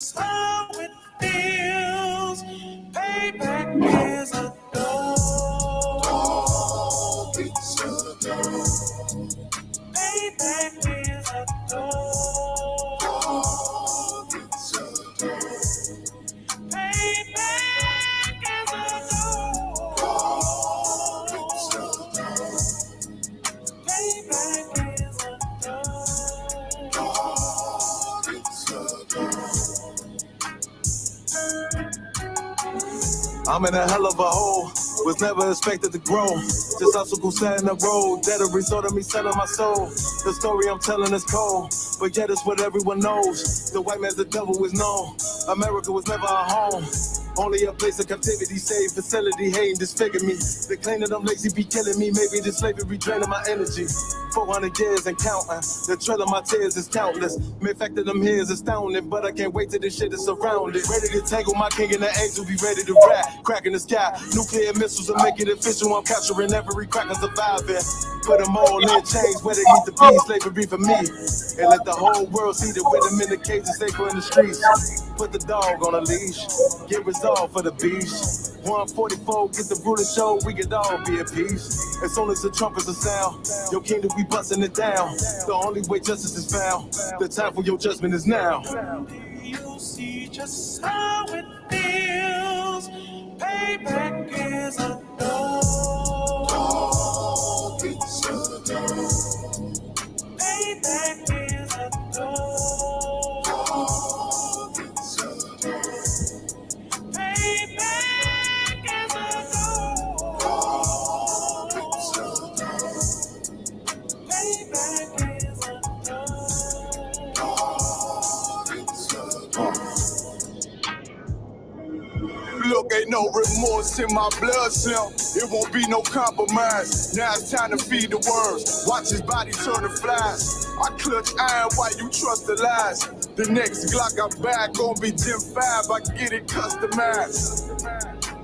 How it feels, payback is a dog. Payback is a dog. Payback is a dog. Payback is a I'm in a hell of a hole, was never expected to grow. Just obstacles set in the road, that a result of me selling my soul. The story I'm telling is cold, but yet it's what everyone knows. The white man's the devil is known. America was never our home. Only a place of captivity, safe facility, hating, disfigure me. They claim that I'm lazy, be killing me. Maybe this slavery draining my energy. 400 years and counting. The trail of my tears is countless. The fact that I'm here is astounding, but I can't wait till this shit is surrounded. Ready to tangle my king and the angel, be ready to rap. Cracking the sky, nuclear missiles will make it official. I'm capturing every cracker surviving. Put them all in chains where they need to be. Slavery for me. And let the whole world see that with them in the cages, safer in the streets. Put the dog on a leash. Get resolved for the beast. 144, get the ruler show, we could all be at peace. As soon as the trumpets are sound, your kingdom we busting it down. The only way justice is found, the time for your judgment is now. You'll see just how it feels. Payback is a dog. Payback is a dog. Payback is a dog. Payback is a Look, ain't no remorse in my blood cell. It won't be no compromise. Now it's time to feed the worms. Watch his body turn to flies. I clutch iron while you trust the lies. The next Glock I buy gon' be Gen 5. I get it customized.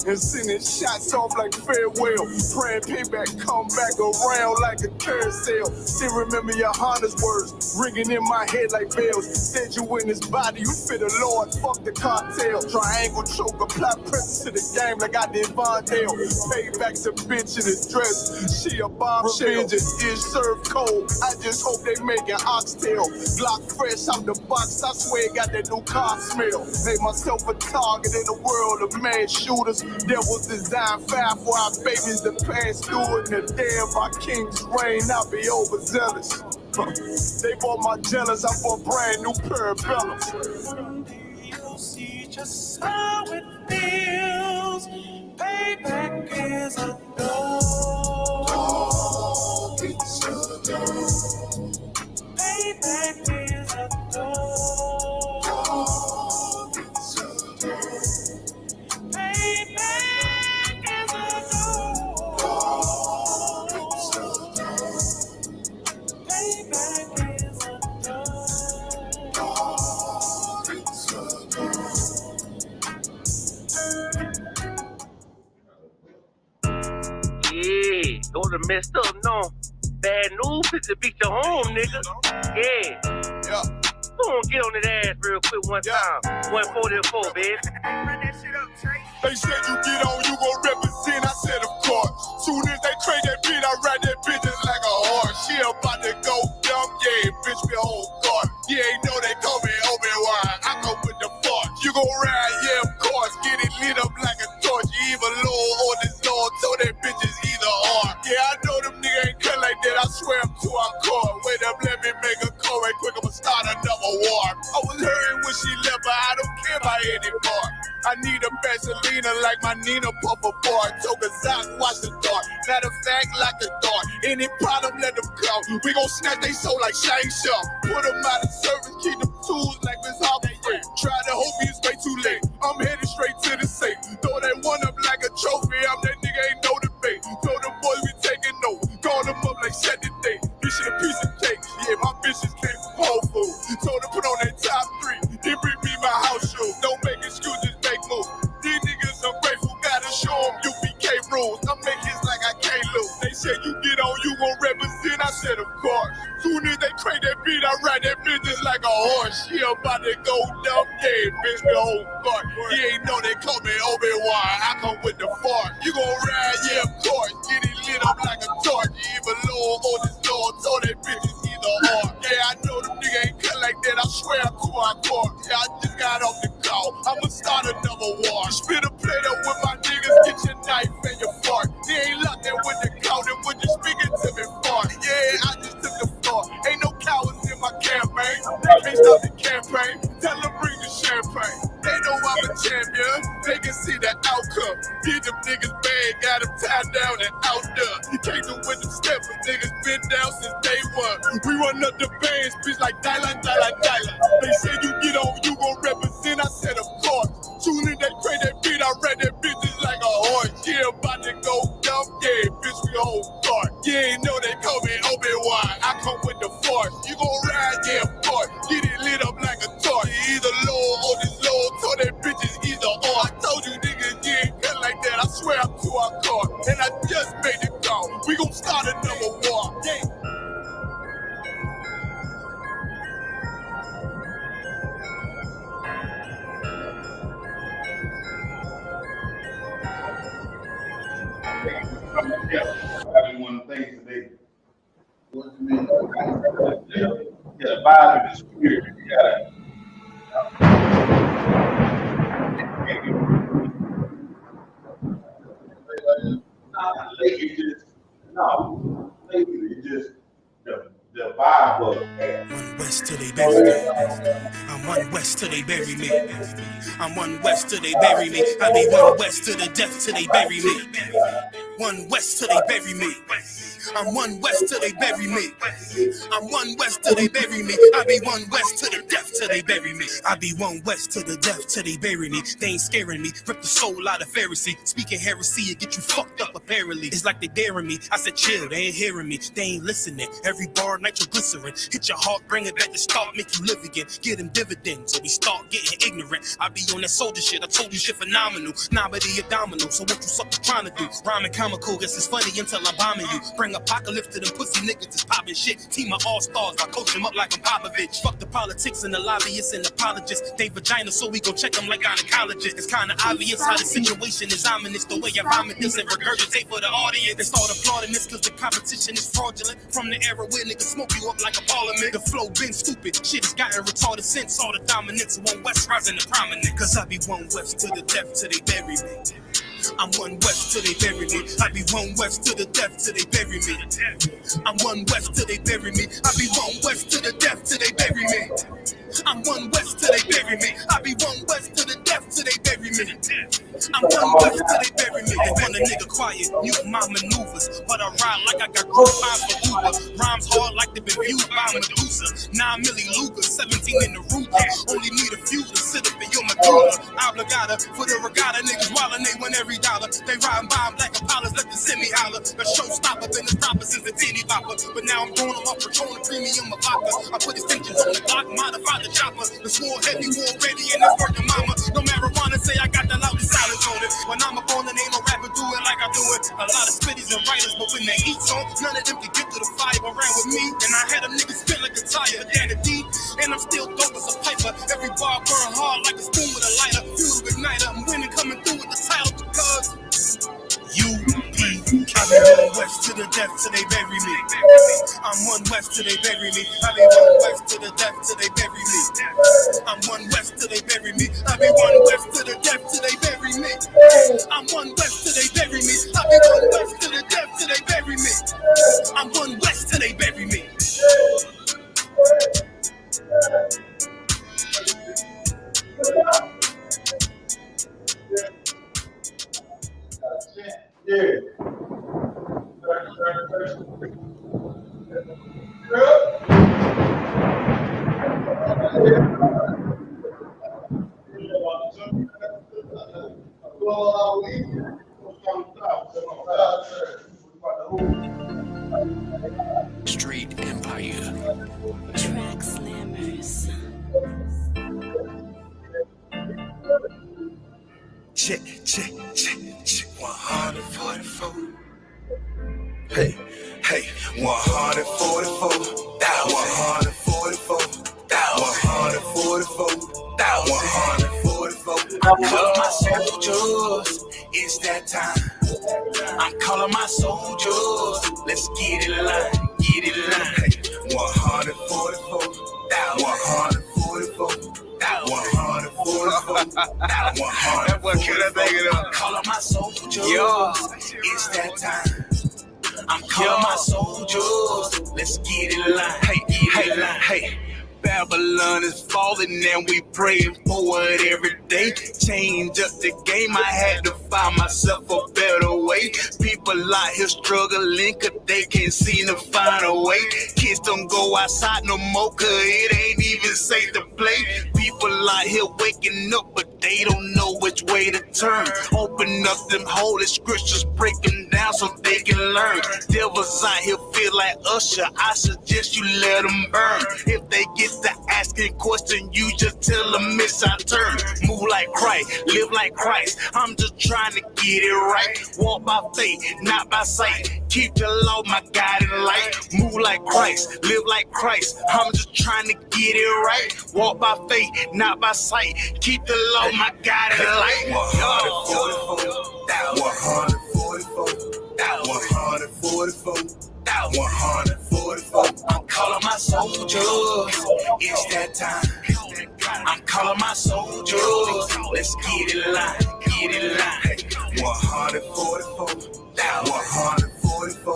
And sending shots off like farewell. Praying payback come back around like a carousel. Still remember YAHANNA's words ringing in my head like bells. Said you in his body, you fit the Lord, fuck the cartel. Triangle choke, apply pressure to the game like I did Vondale. Payback's a bitch in a dress, she a bombshell. Revenge is served cold, I just hope they make an oxtail. Glock fresh out the box, I swear got that new car smell. Made myself a target in the world of mad shooters. That was designed fire for our babies to pass through. In the day of our king's reign, I'll be overzealous. They bought my jealous, I bought brand new parabellums. You'll see just how it feels. Payback is a dog. Payback is a dog. Payback is a dog. Payback is a Yeah, those are messed up, no. Bad news, it's to beat your home, nigga. Yeah. Yeah. Go on, get on that ass real quick one time. 144, baby. They said you get on, you gon' represent, I said of course. Soon as they trade that beat, I ride that bitch just like a horse. She about to go dumb, yeah, bitch be a whole guard. You ain't know they call me Obi-Wan, I go with the force. You gon' ride, yeah, of course, get it lit up like a torch. You either low or this Lord, told that bitch is either or. Yeah, I know them niggas ain't cut like that, I swear I'm to our core. Wait up, let me make a call right quick, I'ma start another war. I was hurting when she left, but I don't care about anymore. I need a Vaseline like my Nina Puffer bar. Took a Zach, watch the dark. Matter of fact, like a dart. Any problem, let them come. We gon' snatch they soul like Shane Sharp. Put them out of service, keep them tools like Miss Harper. Try to hope it's way too late. I'm headed straight to the safe. Throw that one up like a trophy. I'm that nigga, ain't no debate. Told them boys we taking notes. Call them up like set the date. This shit a piece of cake. Yeah, my bitches came from Whole Foods. Told them put on that top 3. Then bring me my house shoes. Don't make excuses, make moves. These niggas ungrateful, gotta show them U.P.K rules. I'm making hits like I can't lose. They said you get on, you gon' represent. I said of course. Soon as they crank that beat, I ride that bitch just like like a horse. She about to go dumb, yeah, bitch, the whole court. You ain't know they call me Obi-Wan, I come with the fart. You gon' ride, yeah, of course, get it lit up like a torch. Even low on this Lord, told that bitches either or. Yeah, I know them nigga ain't cut like that, I swear to our court. Yeah, I just got off the call, I'ma start another war. Spit a plate up with my niggas, get your knife and your fork. They ain't locked in with the cow, then when you speaking to me fart. Yeah, I just took the floor, ain't no cowards in my campaign. Can't stop the campaign, tell them bring the champagne. They know I'm a champion, they can see the outcome. Get them niggas bad, got them tied down and out there. You can't do with them steps, niggas been down since day one. We run up the bands, bitch, like Dylan. They say you get on, you gon' represent, I said of course. Soon as they pray that beat, I read that bitch just like a horse. Yeah, about to go dumb, yeah, bitch, we whole start. Yeah, ain't know they call me Obi-Wan, I come with the force. You gon' ride, yeah, of course, get it lit up like a torch. You either low or this low, told that bitches either or. I told you niggas, you ain't cut like that, I swear I'm to our court. And I just made it call, we gon' start another war. Yeah. I one thing today. What do you mean? Yeah, the vibe and the spirit. You gotta. Lately, just no. Lately, just the vibe of One West till they bury me. I'm one West till they bury me. I'm one West till they bury me. I be one West to the death till they bury me. One West till they bury me. I'm one West till they bury me. I'm one West till they bury me. I be one West to the death till they bury me. I be one West to the death till they bury me. They ain't scaring me. Rip the soul out of Pharisee. Speaking heresy, it get you fucked up apparently. It's like they daring me. I said chill, they ain't hearing me. They ain't listening. Every bar nitroglycerin. Hit your heart, bring it back to start, make you live again. Get them dividends, so we start getting ignorant. I be on that soldier shit. I told you shit phenomenal. Nah, but he a domino. So what you suckers trying to do? Rhyming comical, guess it's funny until I'm bombing you. Bring apocalypse to them pussy niggas that's popping shit. Team of all-stars, I coach them up like I'm Popovich. Fuck the politics and the lobbyists and apologists. They vagina, so we gon' check them like gynecologists. It's kinda obvious how the situation is ominous. The way I vomit this and regurgitate for the audience. They start applauding this cause the competition is fraudulent. From the era where niggas smoke you up like a parliament. The flow been stupid, shit has gotten retarded since. All the dominance of one West rising to prominent. Cause I be one West to the death till they bury me. I'm one West till they bury me. I be one West to the death till they bury me. I'm one West till they bury me. I be one West to the death till they bury me. I'm one West till they bury me. I be one West to the death till they bury me. I'm one West till they bury me. They want a nigga quiet, mute my maneuvers, but I ride like I got group lines for Uber. Rhymes hard like they've been viewed by Medusa. 9 milli Luger, 17 in the Ruger. Only need a few to sit up in your medulla. Obligata for the regatta, niggas wildin', they win every dollar. They riding by them like Apollos, let the semi holler. A showstopper, been the stopper since the teeny bopper. But now I'm going them up, Patron, premium of vodka. I put extensions on the Glock, modify the chopper. The swore heavy, war ready, and it's working mama. No marijuana, say I got the loudest silence on it. When I'm up on it, ain't no rapper do it like I do it. A lot of spitties and writers, but when they eat on, none of them can get to the fire around with me. And I had them niggas spit like a tire, down the D. And I'm still dope as a piper. Every bar burn hard like a spoon with a lighter. Fuel igniter, I'm winning, coming through with the title because U.P.K. I be one West to the death till they bury me. I'm one West till they bury me. I be one West to the death till they bury me. I'm one West till they bury me. I be one West to the death till they bury me. I'm one West till they bury me. I be one West to the death till they bury me. I'm one West till they bury me. yeah. Street Empire. Track slammers. Check, check, check, check. 144. Hey, hey, 144,000. 144,000. Love my soldiers, it's that time. I'm calling my soldiers, let's get in line, get in line. 144, 144, 144, 144. What can I think it up? Calling my soldiers, it's that time. I'm calling my soldiers, let's get in line, get in line, hey. Babylon is falling and we praying for it every day. Change up the game, I had to find myself a better way. People out here struggling cause they can't seem to find a way. Kids don't go outside no more cause it ain't even safe to play. People out here waking up but they don't know which way to turn. Open up them holy scriptures, break them down so they can learn. Devils out here feel like Usher, I suggest you let them burn. If they get to asking question, you just tell them it's our turn. Move like Christ, live like Christ. I'm just trying to get it right. Walk by faith, not by sight. Keep the law, my guiding light. Move like Christ, live like Christ. I'm just trying to get it right. Walk by faith, not by sight. Keep the law, my guiding light. 144, 144. I'm calling my soldiers, it's that time. I'm calling my soldiers, let's get in line, get in line. 144, 144,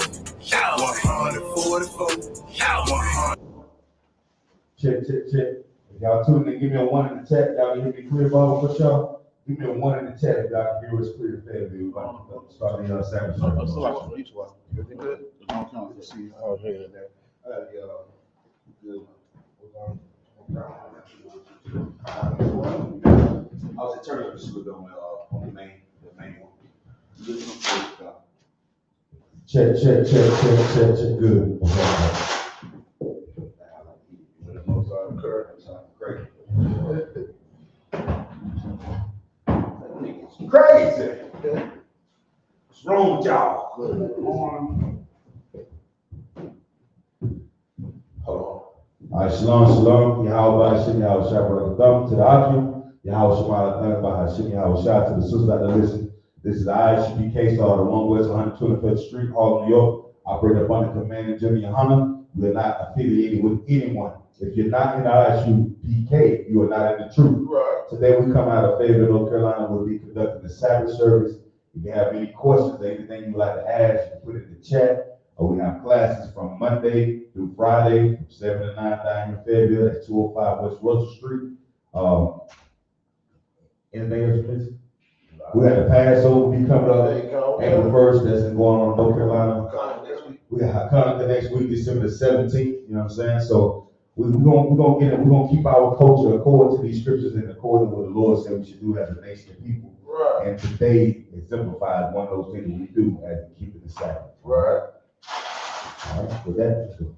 144, 100. Check. If y'all tuning in, give me a 1 in the chat. Y'all can hear me clear, ball for sure. Give me a 1 in the chat if y'all can hear us clear, fair view. Start the Sabbath service. Everything good? Long time to see you. Oh, hey there. Good. I was at turn up the school on the main one. Check. Good. Great. It's crazy. What's wrong with y'all? Hold on. All right, shalom. Yahweh Hashem, Yahweh Shah, to the Akim. Yahweh Shema, Hashem, Yahweh Shah, to the sisters that listen. This is the I.S.U.P.K, started 1 West 125th Street, Harlem, New York. Operate up under command of Jimmy YAHANNA. We're not affiliated with anyone. If you're not in the I.S.U.P.K, you are not in the truth. Right. Today we come out of Fayetteville, North Carolina. We'll be conducting the Sabbath service. If you have any questions or anything you'd like to ask, you can put it in the chat. We have classes from Monday through Friday, from 7 to 9 down in Fayetteville. That's 205 West Russell Street. Anything else, please? We got the Passover be coming up April 1st. That's going on in North Carolina. We got Hanukkah next week, December the 17th. You know what I'm saying? So we're gonna get it. We're gonna keep our culture according to these scriptures and according to what the Lord said we should do as a nation of people. Right. And today exemplifies one of those things we do as we keep it the Sabbath. Right. All right, with that, let's go.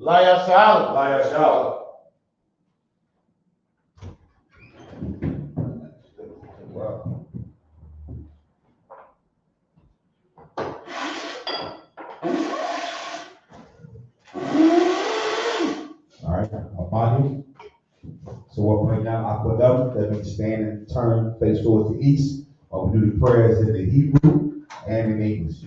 YAHANNA. Wow. All right, Abadi. So we're putting down Aquadum. That means stand and turn, face towards the east. While we do the prayers in the Hebrew and in English.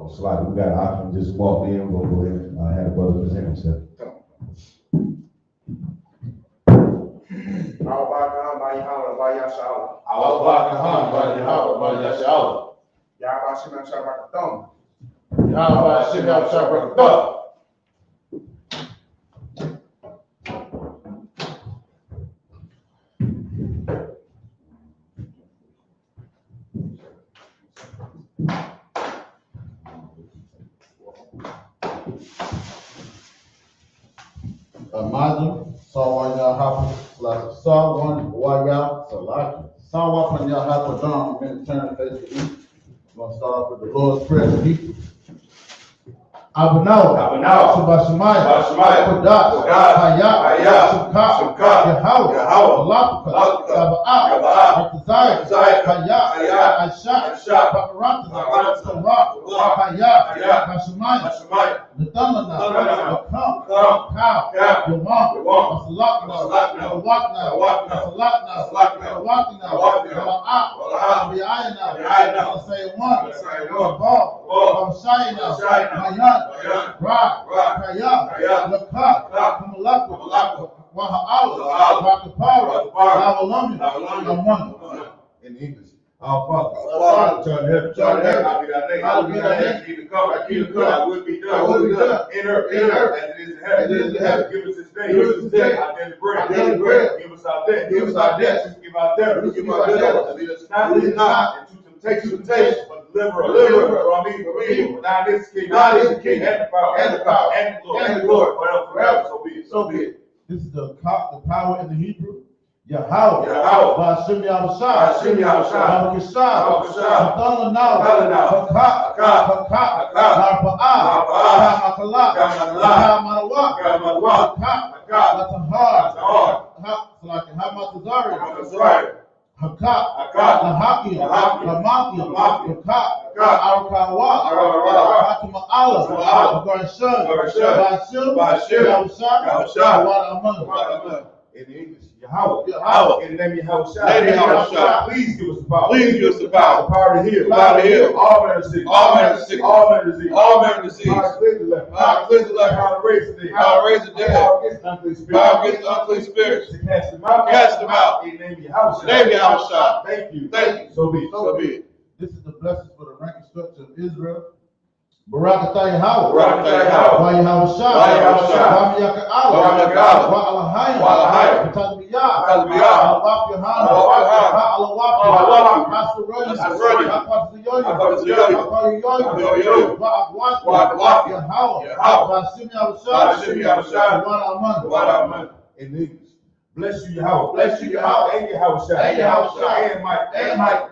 So like we got an option, just walk in, we'll go ahead and have the brother present himself. Amazon, Sawaya Hapa, Sawan, Waya, Salaki. Sawapan Yahapa Dom, we're going to turn the face to east. We're going to start off with the Lord's Prayer to eat. Abba In English. Our Father, John heaven, hallowed be thy name. Keep the come, I would be done. In earth, as it is in heaven. Give us this day our daily bread. Give us our debt. Give our debtors. Lead us not into temptation, but deliver us from evil. For thine is the king, and the power, and the glory, forever. So be it. This is the power in the Hebrew. Yahweh, Ba'ashem Yahushua, Ba'akishah, Ba'adana Now, Ba'akah, Ba'akala, Ba'atahar, like Hamatazari, Hakat, Lahakia, Lamakia, Arakawa, Hakama'ala, Garashun, Ba'ashim, in English, Yahweh. In the name of Yahushua. Please give us the power. The power to heal. All men are sick. All men are diseased. Power to cleanse the left. Power to raise the dead. Power against unclean spirits. To cast them out. In the name of Yahushua. Thank you. So be it. This is the blessings for the ranking structure of Israel. Barakatah Yahweh, Yahushua, Wa'alahayim, B'Tadmiyah, Al-Waf Yohanna, Al-Waf, Hasaroni, Wa'agwat, Yahweh, Ba'ashim Yahushua, Wa'alaman. In English. Bless you, Yahweh. And Yahushua. And Mike.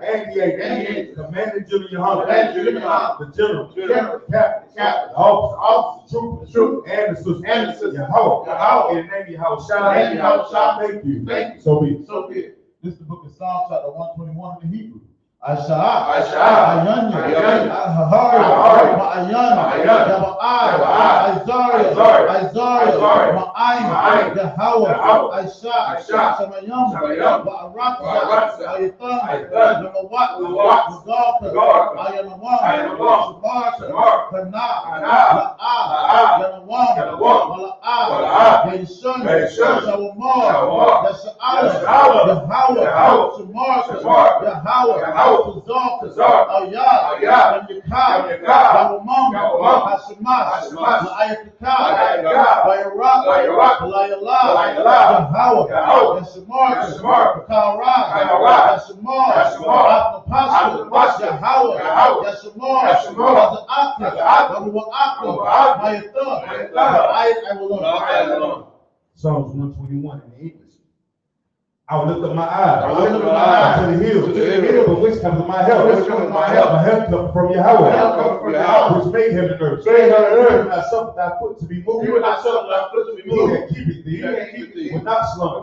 And the Commander General Yahanna. The General. Captain. The officer. The troop. And the sister. Yahweh. In the name of Yahushua. Thank you. So be it. This is the book of Psalms, chapter 121 in the Hebrew. I.S.U.P.K, YAHANNA, Psalms 121 in the English. I will lift up my eyes to the hills, from which comes my help. My help comes from Yahweh, which made heaven and earth. You not suffer thy foot to be moved. He that keepeth thee will not slumber.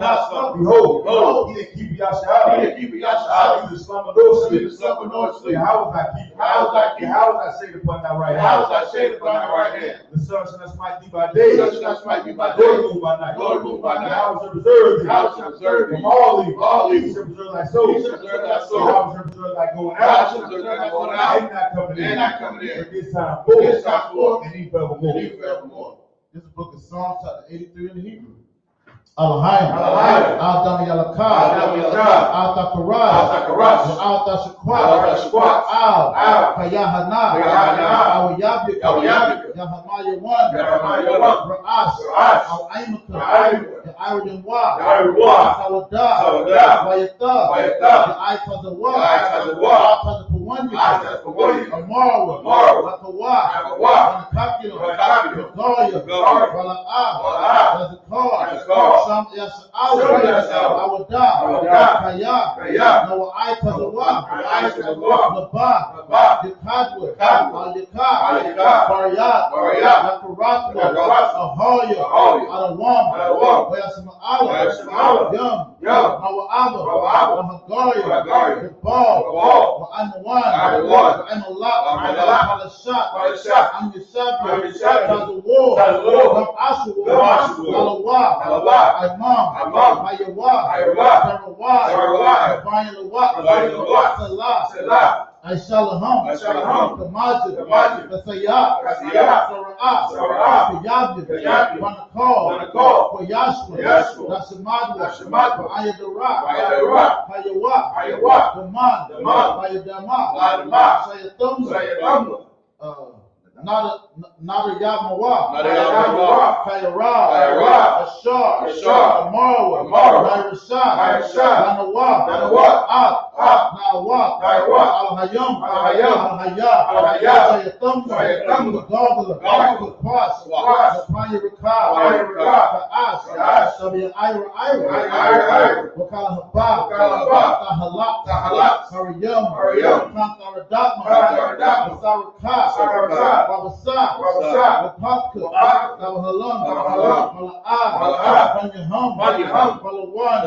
Behold, he that keepeth Yahshua, neither slumber nor sleep. Yahweh thy keeper. Yahweh thy shade upon thy right hand. The sun shall not smite thee by day, nor the moon by night. Yahweh shall preserve thee. All these shall preserve thy soul. Yahweh shall preserve thy going out. And not coming in. But this time forth, and he forevermore. This is the book of Psalms, chapter 83 in the Hebrew. Al-Hayim, Al-Dami Al-Akad, Al-Takaraz, Al-Tashakwat, Al-Yahanna, Al-Y.A.P.K, Yahamayawan, Ra'as, Al-Aimaka, the Iron Wa, Saladah, Wayatah, the I-Tazawa, one year. Isaac for 1 year. Amara. Akawa. Wanakakila. Gagoya. Zakar. Sam Yasa'ala. Awada. Kaya. Noah I Kazawa. Nabah. Yakadwa. Al-Yakad. Faryat. Yakaratwa. Ahoya. Alawam. Wayasama'ala. Yum. Mawa'aba. Wahagaya. Jabal. Wa'anawan. Wa'analat. Halashat. Am-Yisabya. Tazawar. Ram-Ashwa. Alawa. Imam. Ayawa. Sarawad. Abayan-Lawat. Salah. I.S.U.P.K. Kamajid. Kasayat. Sara'at. Kayabid. Wanakal. Koyashwa. Nashamadwa. Ayadarat. Hayawa. Daman. Ayadama. Sayatumza. Nada Yamawa. Kayara. Ashar. Amara. Nairashad. Nanawa. Nawa. Al-Hayam. Al-Hayab. Sayatumza. Gogla. Kwas. Napanya Rakab. Ka'as. Sabiya Ira. Wakala Habab. Tahalat. Hariyam. Kantaradakma. Sarakab. Wabasa. Wapaka. Halam. Mala'ah. Panyaham. Malawan.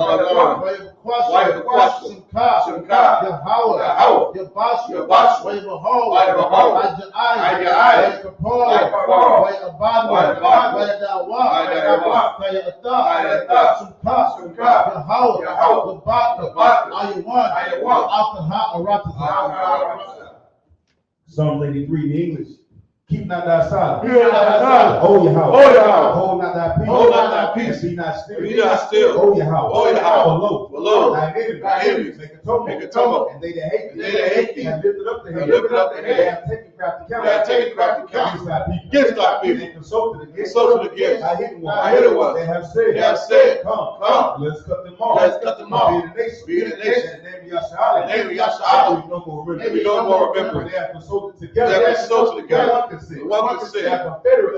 Wayabakwasha. Simka. Yahawah. Yabasha. Wayabahol. Aja'ai. Wayakapor. Wayabadwa. Wayadawa. Wayatah. Simka. Yahawah. Yabaka. Ayawan. Alkaha. Arataza. Psalm 83 in English. Keep not thy silence. Hear thy silence. Hold your house. Hold your house. Hold not thy peace. Hold not thy peace. And be not still. Be not still. Hold your house. Hold your house. Below. Thy enemies. Make a tumult. And they that hate thee. Have lifted up the head. They have taken crafty counsel. Against thy people. They consulted against. I hidden one. They have said. Come. Let's cut them off. Be the nation. The name of Yahshua. We no more remember. They have consulted together. One can say. They are confederate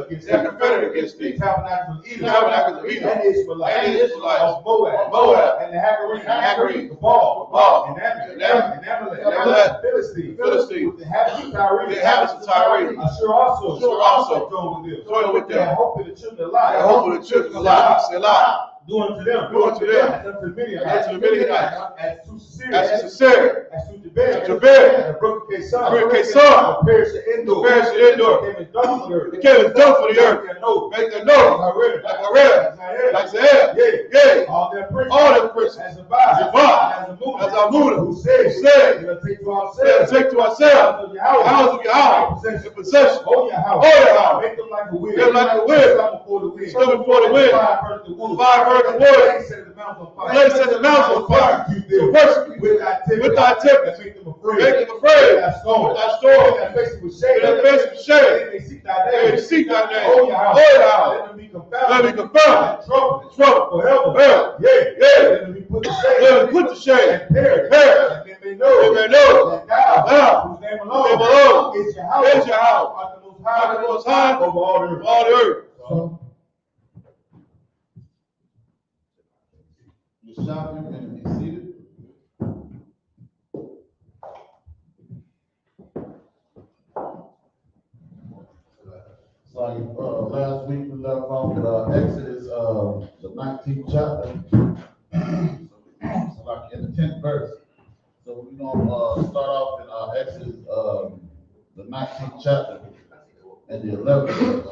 against thee. Tabernacles of Edom. And Israelite. Of Moab. And the Hagarenes. The Baal. And Amalek. Philistine. With the inhabitants of Tyre. Assure also. Join with them. And hope in the children of life. Selah. Do unto them. And unto the Midianites. As to Sisera. As to Jabez. And Brook Kesar. Perish the Endor. It came as dung for the earth. Make their nose. Like Harem. Like Zahel. Yea. All their princes. As Amudah. Who said, let us take to ourselves the house of Yahweh in possession. Hold your house. Make them like a wheel. Step before the wind. Fire heard the wood. Place set the mountains on fire. To persecute with thy tempest. Make them afraid. With thy storm. That face with shade. They may seek thy name. Hold your house. Let them be confounded. Trouble. Forever. Yea. Let them be put to shame. And perish. And they may know that thou, whose name alone is your house. Art the most high over all the earth. You're shopping and be seated. So last week we left off with Exodus, the 19th chapter. So like in the 10th verse. So we're gonna start off in Exodus, the 19th chapter, and the 11th verse.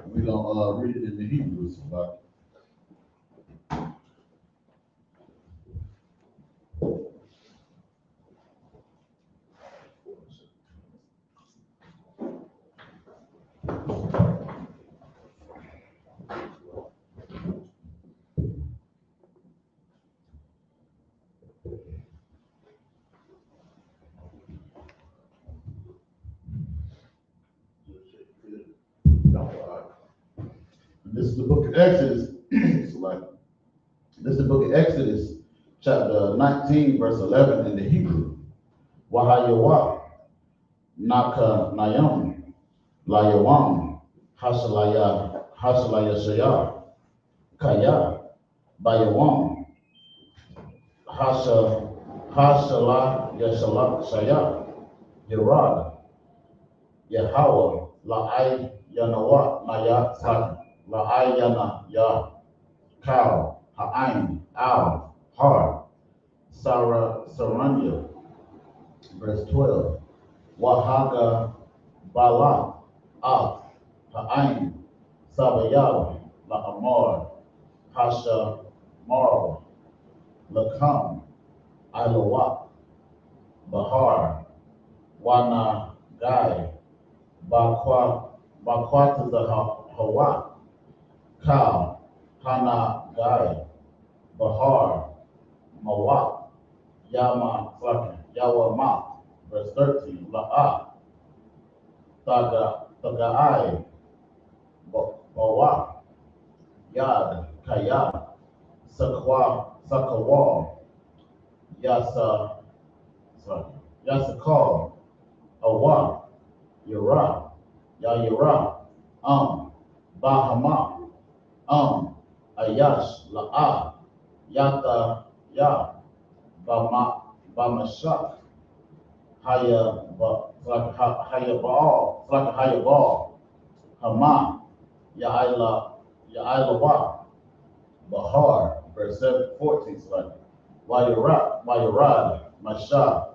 We're gonna read it in the Hebrew. This is the book of Exodus. This is the book of Exodus, chapter 19, verse 11 in the Hebrew. Wahayawa, Naka Nayam, Layawam, Hasalaya Shaya, Kaya, Bayawam, Hasala Yasala Shaya, Yerad, Yahweh, La'ai Yanawa, Naya Sak, La'ai Yana Ya, Cow, Ha'ain, Al, Har, Saranya, verse 12. Wahaga Bala, Ak, Ha'ain, Sabayal, La'amar, Hasha, Mar, Lakam, Ilawak, Bahar, Wana, Gai, Bakwata the Hawa, Ka, Hana, Gai, Bahar, Mawak, Yawama, verse 13, La'a, Tagai, Bawa, Yad, Kaya, Sakawa, Yasakal, Awa, Yara, Yayara, Bahama, Ayash, La'a, Yata, Ya, Bamashak, Haya Baal, Hama, Ya'ila, Bahar, verse 14, Wayarad, Masha,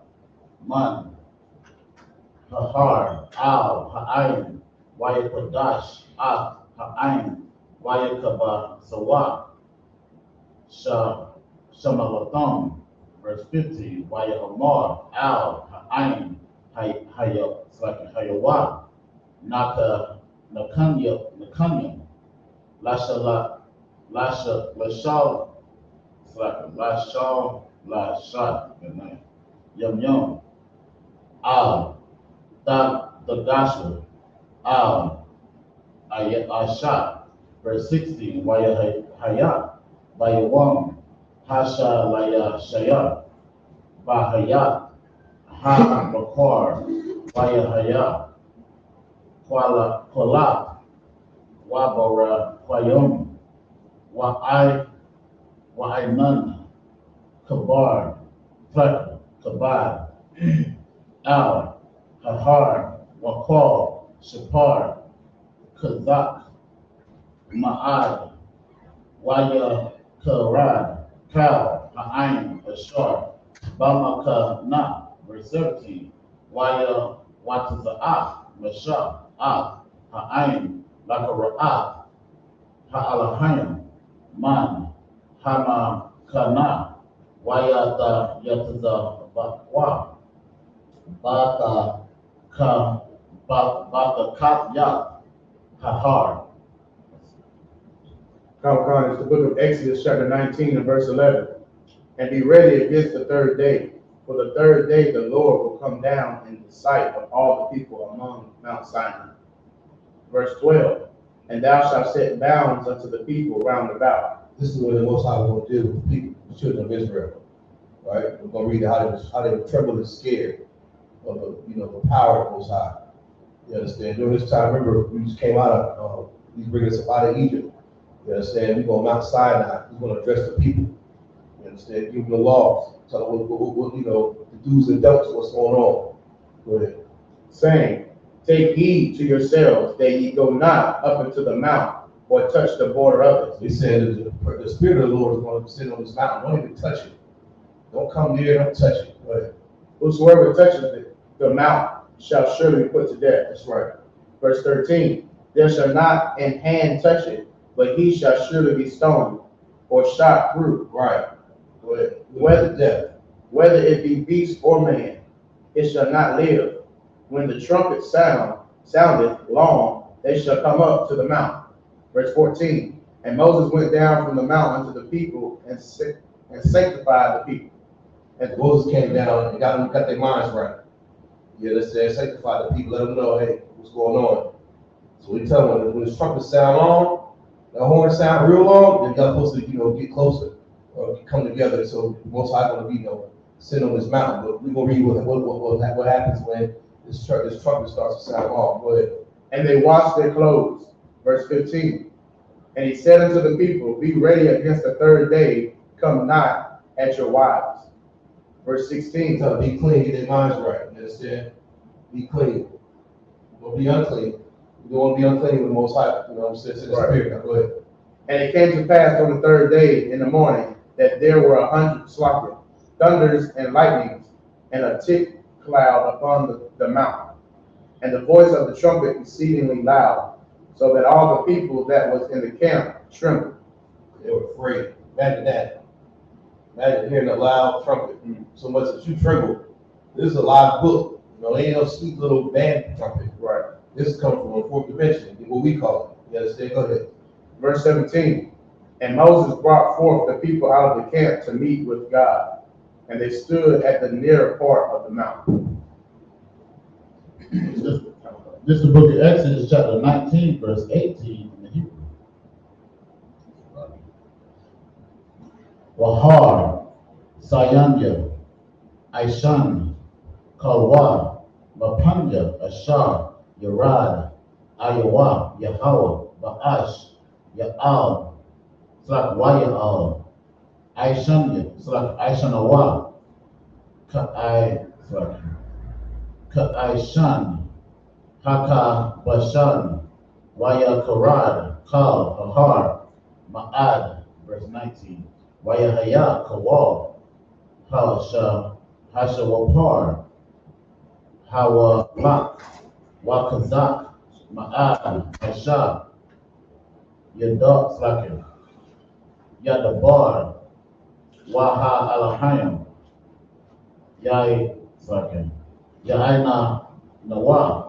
Man, Hahar, Al, Ha'ain, Wayakadash, Ak, Ha'ain, Wayakaba, Sawa, Shamalatham, verse 15, Wayamar, Al, Ha'ain, Hayawa, Naka, Nakanya, Lashal, Yum, Al, the Gasher, Al, Asha, verse 16, Wayahaya, Bayawam, Hasha, Laya, Shaya, Bahaya, Ha, Bakar, Wayahaya, Kwala, Wabara, Kwayom, Wa'ainan, Kabar, Kabad, Al, Hahar, Wakal, Shapar, Kazak, Ma'ad, Waya, Karad, Kal, Ha'ain, Ashar, Bamaka, Na, verse 17, Waya, Wataza'ah, Masha, Ah, Ha'ain, Lakara'ah, Ha'alahayim, Man, Hama, Kana, Wayata, Yataza, Bakwa, Baka, Baka, Katya, Hahar. It's the book of Exodus, chapter 19 and verse 11. And be ready against the third day. For the third day the Lord will come down in the sight of all the people among Mount Sinai. Verse 12. And thou shalt set bounds unto the people round about. This is what the Most High was going to deal with the people, the children of Israel. Right? We're going to read how they were trembled and scared of the power of the Most High. You understand? During this time, remember, we just came out of, he's bringing us up out of Egypt. You understand? We're going to Mount Sinai. He's going to address the people. You understand? Give them the laws. Tell them what the do's and don'ts, what's going on. Go ahead. Saying, take heed to yourselves that ye go not up into the mount or touch the border of it. He said the Spirit of the Lord is going to sit on this mountain. Don't even touch it. Don't come near, don't touch it. Go ahead. Whosoever touches it, the mount shall surely be put to death. That's right. Verse 13, there shall not an hand touch it, but he shall surely be stoned or shot through. Right. Go ahead. Whether it be beast or man, it shall not live. When the trumpet soundeth long, they shall come up to the mount. Verse 14, and Moses went down from the mount unto the people and sanctified the people. And Moses came down and got their minds right. Yeah, let's say sanctify the people, let them know, hey, what's going on. So we tell them when the trumpet sound long, the horn sound real long, then y'all supposed to, get closer or come together. So the Most High going to be sit on this mountain. But we're gonna read what happens when this trumpet starts to sound off. Go ahead. And they washed their clothes. Verse 15. And he said unto the people, be ready against the third day, come not at your wives. Verse 16. So be clean, get their minds right. You understand? Be clean. Don't be unclean. You don't want to be unclean with the Most High. You know what I'm saying? It's in the Spirit. Now go ahead. And it came to pass on the third day in the morning that there were 100 thunders and lightnings, and a thick cloud upon the mountain, and the voice of the trumpet exceedingly loud, so that all the people that was in the camp trembled. They were afraid. Imagine that. Imagine hearing a loud trumpet so much that you tremble. This is a live book. You know, ain't no sweet little band trumpet. Right. This comes from a fourth dimension, what we call it. You understand? Go ahead. Verse 17. And Moses brought forth the people out of the camp to meet with God, and they stood at the nearer part of the mountain. This is the book of Exodus, chapter 19, verse 18 in the Hebrew. Wahar, Sayanya, Aishan, Kalwa, Mapanya, Ashar, Yarad, Ayawa, Yahweh, Ba'ash, Ya'al, Slak Waya'al, Aishanya, Slak Aishanawa, Ka'aishan, Haka Bashan, Waya Karad, Kal, Hahar, Ma'ad, verse 19, Waya Haya, Kawal, Hasha Wapar, Hawa Lak, Wakazak, Ma'ad, Hasha, Yadak Slakin, Yadabar, Waha Alahayim, Yai Slakin, Yaina Nawa,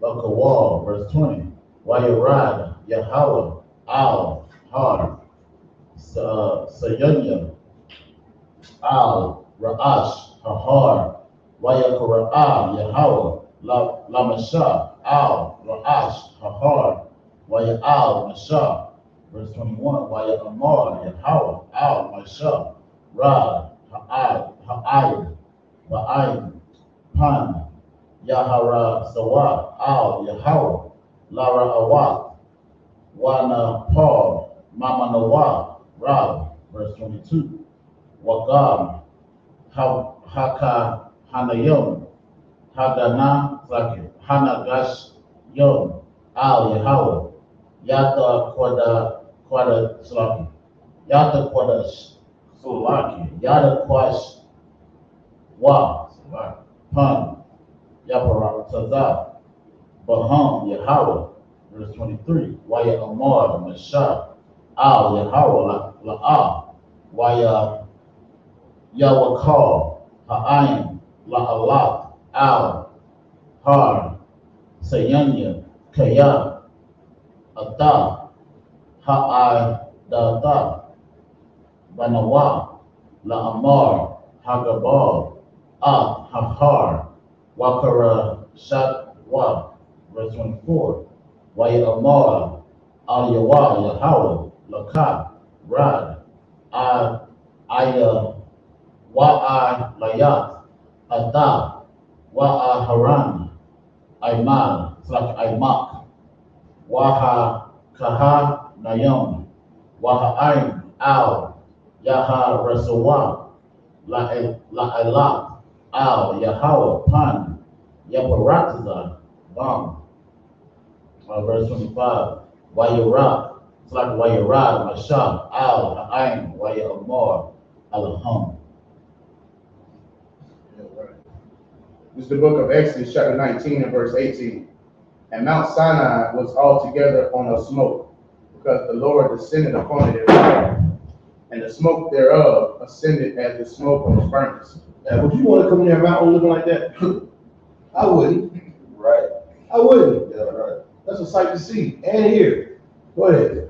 Bakawal, verse 20. Wayarad, Yahweh, Al, Har, Sayanya, Al, Ra'ash, Hahar, Wayakara'ah, Yahweh, Lamasha, Al, Ra'ash, Hahar, Waya'al, Masha, verse 21. Waya'amar, Yahweh, Al, Masha, Rad, Ha'ayid, Ba'ayid, Pan, Yahara Sawa, Al, Yahweh, Lara Awat, Wana Paul, Mama Nawa, Rab, verse 22. Wagam, Haka Hanayom, Hagana, Hanagash Yom, Al, Yahweh, Yata Kwada Slaki, Yata Kwada Sulaki, Yata Kwash Wa, Pan, Yapara Tazah, Baham, Yahweh, verse 23. Waya Amar, Mashah, Al, Yahweh, La'ah, Waya Yawakal, Ha'ayin, La'alat, Al, Har, Sayanya, Kaya, Atah, Ha'ai, Da'atah, Banawa, La'amar, Hagabal, Hahar, Wakara Shatwa, verse 24. Waya Amar, Al Yawa, Yahweh, Lakah, Rad, Aya, Wa'a Layat, Adah, Wa'a Haran, Aiman, it's like Aimak, Waha Kaha Nayom, Waha Aim, Al, Yaha Rasawa, La'elat, Al, Yahweh, Pan, Yaparataza, Bam. Verse 25. Wayarab, it's like Wayarab, Mashah, Al, Ha'aim, Wayamar, Alaham. This is the book of Exodus, chapter 19 and verse 18. And Mount Sinai was altogether on a smoke, because the Lord descended upon it in fire, and the smoke thereof ascended as the smoke of a furnace. Now, would you want to come near a mountain looking like that? I wouldn't. Right. I wouldn't. Yeah, right. That's a sight to see and hear. Go ahead.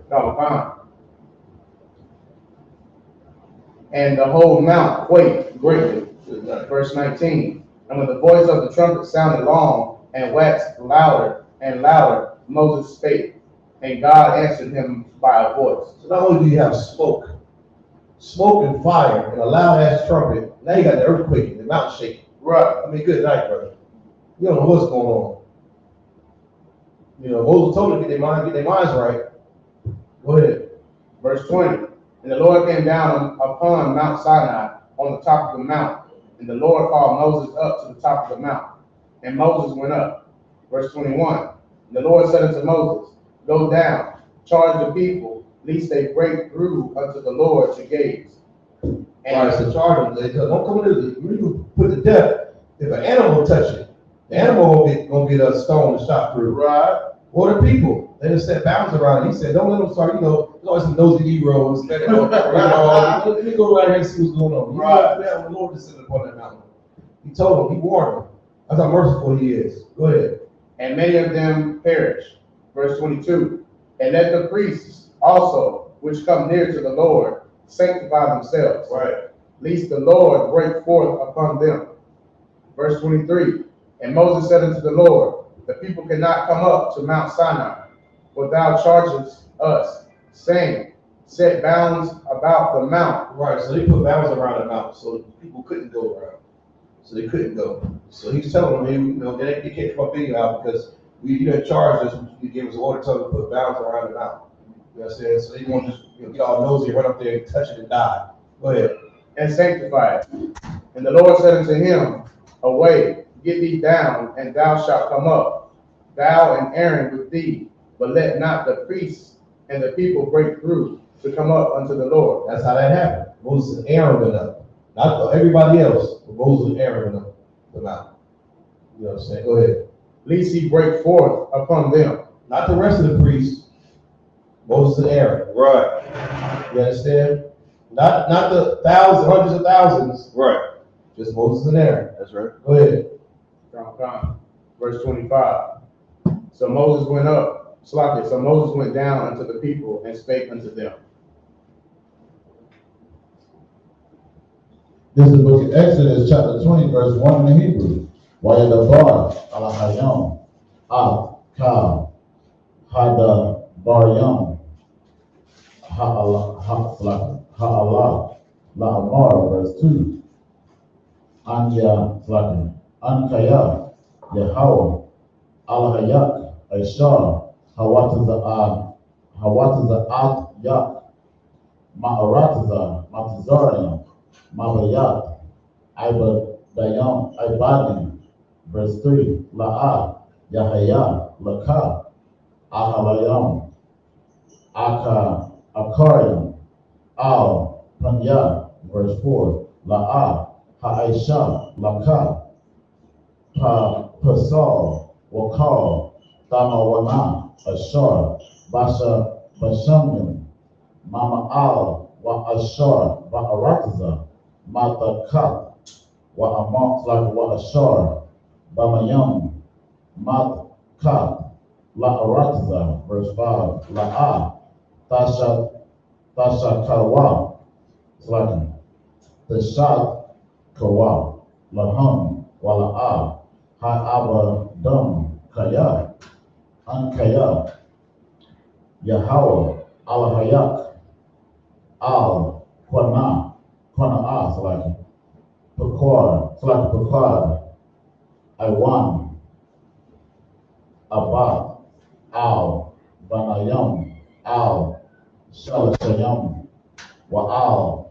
And the whole mount quaked greatly. Verse 19. And when the voice of the trumpet sounded long and waxed louder and louder, Moses spake, and God answered him by a voice. So not only do you have smoke smoke and fire and a loud ass trumpet. Now you got the earthquake and the mountain shaking. Right. I mean, good night, brother. You don't know what's going on. You know, Moses told them to get their minds right. Go ahead. Verse 20. And the Lord came down upon Mount Sinai on the top of the mount. And the Lord called Moses up to the top of the mount. And Moses went up. Verse 21. And the Lord said unto Moses, Go down, charge the people, lest they break through unto the Lord to gaze. And Right, so charge them. Don't come into the, you put to death. If an animal touch it, the animal gonna get a stone and shot through. Right. Or the people, they just set bounds around it. He said, don't let them start, you know, there's always some nosy Negroes. Let me go right here and see what's going on. Right. The Lord descended upon that mountain. He told them, he warned them. That's how merciful he is. Go ahead. And many of them perished. Verse 22. And let the priests also, which come near to the Lord, sanctify themselves. Right. Lest the Lord break forth upon them. Verse 23. And Moses said unto the Lord, the people cannot come up to Mount Sinai, for thou chargest us, saying, set bounds about the mount. Right, so they put bounds around the mountain, so the people couldn't go around. So they couldn't go. So he's telling them, you know, they can't come up in out because you didn't charge us. You gave us an order to put bounds around the mountain. You know what I'm saying? So they want to just get all nosy and run up there and touch it and die. Go ahead. And sanctify it. And the Lord said unto him, away, get thee down, and thou shalt come up, thou and Aaron with thee, but let not the priests and the people break through to come up unto the Lord. That's how that happened. Moses and Aaron went up. Not everybody else, but Moses and Aaron went up the mountain. You know what I'm saying? Go ahead. Lest he break forth upon them. Not the rest of the priests, Moses and Aaron. Right. You understand? Not the thousands, hundreds of thousands. Right. Just Moses and Aaron. That's right. Go ahead. Verse 25. So Moses went up, so Moses went down unto the people and spake unto them. This is the book of Exodus, chapter 20, verse 1 in the Hebrew. Wayadabar, Alahayam, Ka, Hada, Baryam, Ha'ala, La'amar, verse 2. Anya, Ankaya, Yahweh, Alahayak, Aishar, Hawataza, Yak, Ma'arataza, Matazariam, Mabayat, Ibadim, verse 3, La'a, Yahaya, Laka, Ahalayam, Akariam, Al, Panya, verse 4, La'a, Ha'aisha, Laka, Pasal, Wakal, Tamawana, Ashar, Bashamim, Mama Al, Wa Ashar, Ba'arataza, Matakat, Wa Amok, like Wa Ashar, Bamayam, Matakat, La'arataza, verse 5, La'a, Tasha Kawa, Slakin, Tashat Kawa, Laham, Wala'a, Ha'aba Dum, Kaya, Ankaya, Yahweh, Alahayak, Al, Quana'a, Slakin, Pequod, Iwan, Abad, Al, Banayam, Al, Shalashayam, Wa'al,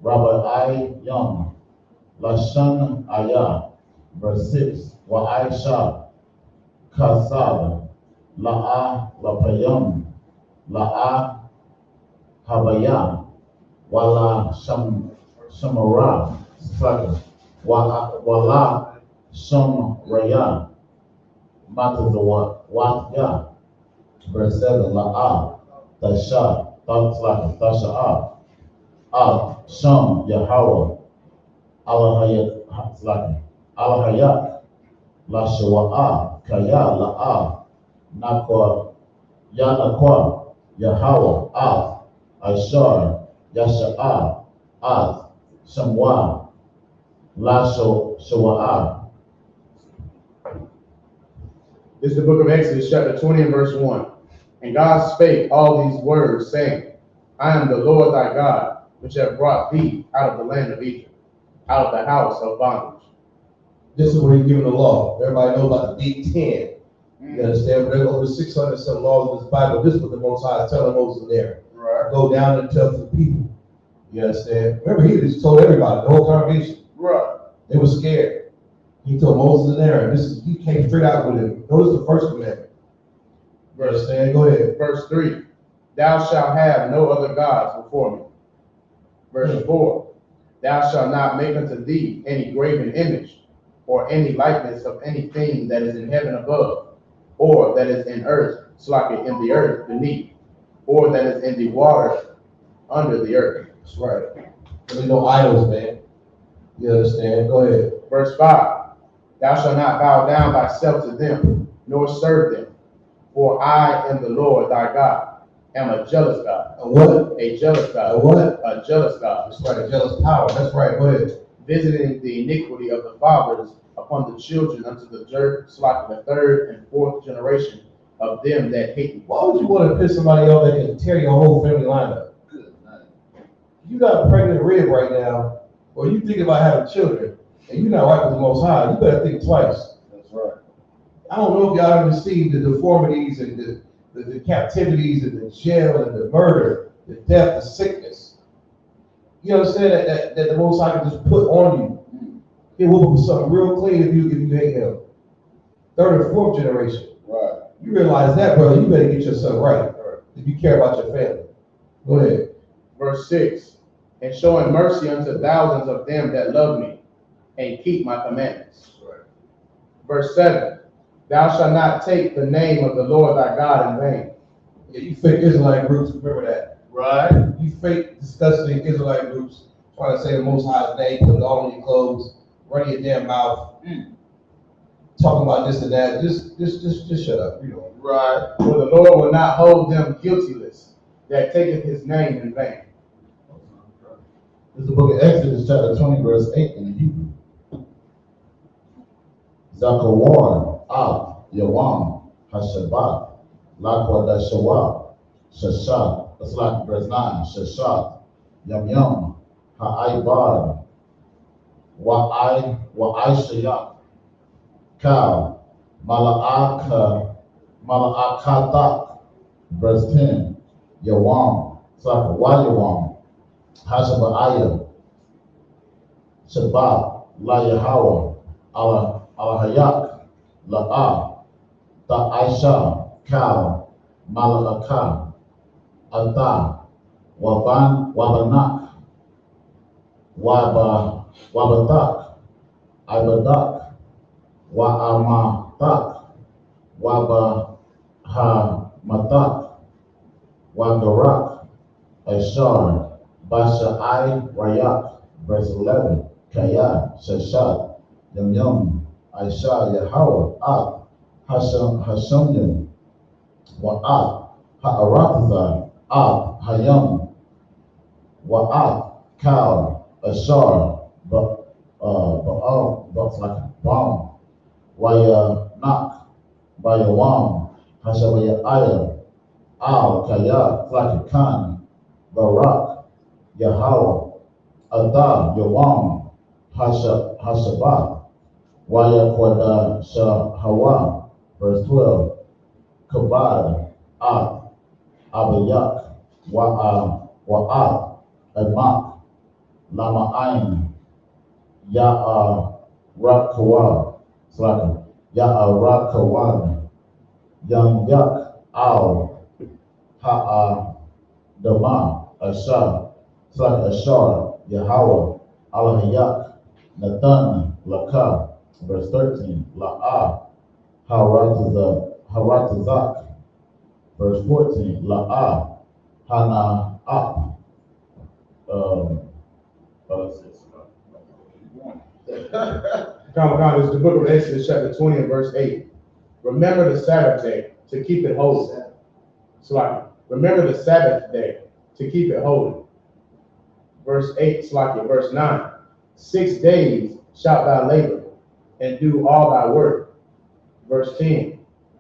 Rabbi Yam, Lashan Ayah, verse 6, Wa'aisha, Kasad, La'a, Lapayam, La'a, Habaya, Wala Shamara, Wala Shamraya, Matazawa, Watya, verse 7, La'a, Tasha, Tasha'a, Sham, Yahweh, Alahayak, Lashawa'a, Kaya, La'a, Nakwa, Yanakwa, Yahweh, Ashar, Yasha'a, Shamwa, Shawa'a. This is the book of Exodus, chapter 20 and verse 1. And God spake all these words, saying, I am the Lord thy God, which have brought thee out of the land of Egypt, out of the house of bondage. This is where he's giving the law. Everybody knows about the Big Ten. You understand? But there are over 600 some laws in this Bible. This was the Most High is telling Moses there. Right. Go down and tell the people. You understand? Remember, he just told everybody, the whole congregation. Right. They were scared. He told Moses and Aaron, he came straight out with him. Notice the first commandment. You understand? Go ahead. Verse 3, thou shalt have no other gods before me. Verse 4, thou shalt not make unto thee any graven image, or any likeness of anything that is in heaven above, or that is in earth, in the earth beneath, or that is in the water under the earth. That's right. There's no idols, man. You understand? Go ahead. Verse 5, thou shalt not bow down thyself to them, nor serve them. For I am the Lord thy God, am a jealous God. A what? A jealous God. A what? A jealous God. That's right, a jealous power. That's right, go ahead. Visiting the iniquity of the fathers upon the children unto the third and fourth generation of them that hate me. Why would you want to piss somebody off that can tear your whole family line up? Good night. You got a pregnant rib right now, or you think about having children, and you're not right with the Most High, you better think twice. That's right. I don't know if y'all ever seen the deformities and the captivities and the jail and the murder, the death, the sickness. You understand that the Most High can just put on you. He will put something real clean if you hate him. Third and fourth generation. Right. You realize that, brother, you better get yourself right if you care about your family. Go ahead. Verse 6, and showing mercy unto thousands of them that love me, and keep my commandments. Right. Verse 7, thou shalt not take the name of the Lord thy God in vain. Yeah, you fake Israelite groups, remember that. Right. You fake disgusting Israelite groups trying to say the Most High's name, put it all on your clothes, running your damn mouth, talking about this and that. Just shut up. You know. Right. For the Lord will not hold them guiltless that taketh his name in vain. This is the book of Exodus, chapter 20, verse 8 in the Hebrew. Zakawar, Yawam, Hashabat, Lakwa Dashawab, Shashat, that's like verse 9, Shashat, Yam, Ha'aibar, Wa'ai Kal, Mala'akatak, verse 10, Yawam, Saka, Wayawam, Hashaba'aya, Shabbat, La Yahweh, Allah Hayak, La'ah, Ta'aisha, Kal, Mala'aka, Ata, Wabanak, Wabatak, Ibadak, Wa'amatak, Wabahamatak, Wagarak, Ashar, Basha'ai Rayak, verse 11, Kaya, Shashat, Yam, Aisha, Yahweh, Ak, Hashamyam, Wa'at, Ha'aratazar, Ak, Hayam, Wa'at, Kal, Ashar, Ba'al, that's like a bomb, Wayanak, Bayawam, Hashabayaya, Al, Kaya, it's like a Khan, Barak, Yahweh, Adam, Yawam, Hashabat, Wayakwada Shahawa, verse 12, Kabad, Ak, Abayak, Wa'at, Amak, Lama'ain, Ya'arakawa, Slaka, Ya'arakawan, Yak, Al, Dama, Ashar, Slaka, Ashar, Yahweh, Alahayak, Nathan, Laka, verse 13, La'ah, Haratazak, verse 14, La'ah, Hana'ah, This is the book of Exodus, chapter 20 and verse 8. Remember the Sabbath day to keep it holy. Remember the Sabbath day to keep it holy. Verse 8, verse 9. 6 days shalt thou labor and do all thy work. Verse 10.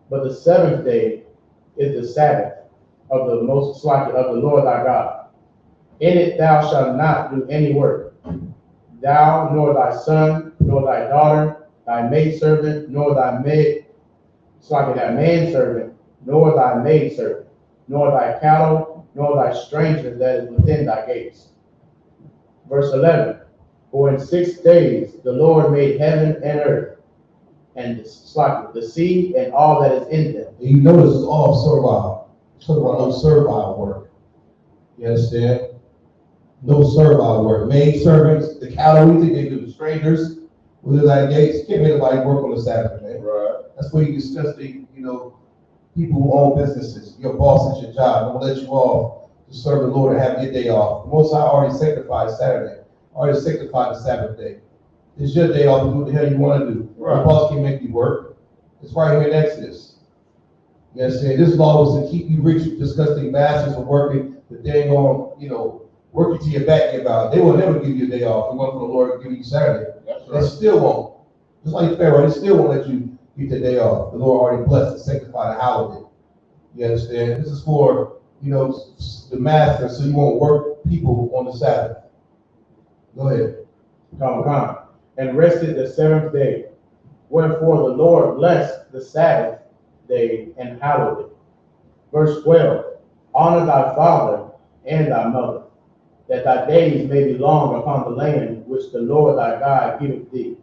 But the seventh day is the Sabbath of the Lord thy God. In it thou shalt not do any work, thou, nor thy son, nor thy daughter, thy maidservant, nor thy manservant, nor thy maidservant, nor thy cattle, nor thy stranger that is within thy gates. Verse 11, for in 6 days the Lord made heaven and earth, and the sea and all that is in them. And you notice it's all servile. No servile work. You understand? No servile work. Maid servants, the cattle, we think they do the strangers within thy gates. Can't make anybody work on the Sabbath, man. Right. That's where you discuss people who own businesses. Your boss at your job don't let you off to serve the Lord and have your day off. The Most High already sanctified Saturday, already sanctified the Sabbath day. It's your day off to do what the hell you want to do. Right. Your boss can't make you work. It's right here in Exodus. You understand? This law was to keep you rich, disgusting masters from working the day on, working till your back give out. They will never give you a day off. They want for the Lord to give you Saturday. That's right. They still won't. Just like Pharaoh, they still won't let you get the day off. The Lord already blessed and sanctified the holiday. You understand? This is for, the master, so you won't work people on the Sabbath. Go ahead. Come. And rested the 7th day. Wherefore the Lord blessed the Sabbath day and hallowed it. Verse 12, honor thy father and thy mother, that thy days may be long upon the land which the Lord thy God giveth thee.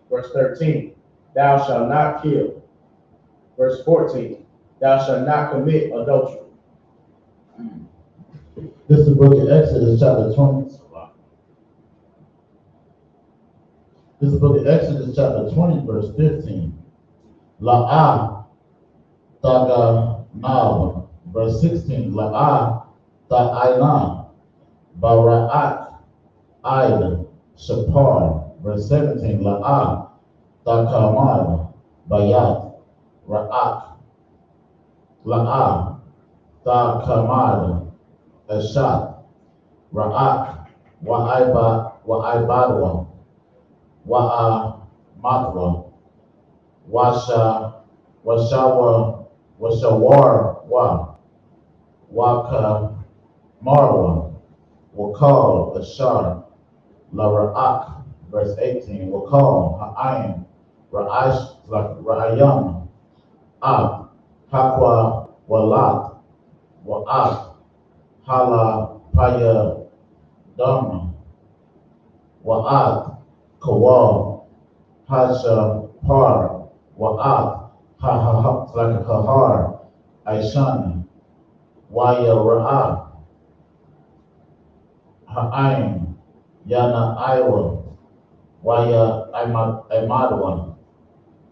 Verse 13, thou shalt not kill. Verse 14, thou shalt not commit adultery. This is the book of Exodus, chapter 20. This is the book of Exodus, chapter 20, verse 15. La'ah taga na'ava. Verse 16. La'ah ta'ayna bara'at aida shapar. Verse 17. La'ah takamad bayat ra'ak. La'ah takamad ashat ra'ak wa'ibadwa. Wa'a matwa, washawar waka marwa, wakal ashar, la ra'ak, verse 18, wakal ha'ayin, ra'ayam, ab, hakwa walat, wa'ab, hala paya dharma, wa'ad, Kawal, Hasha, Par, Wa'at, Kahar, Aishan, Waya Ra'ah, Ha'ain, Yana Iwa, Waya Imadwa,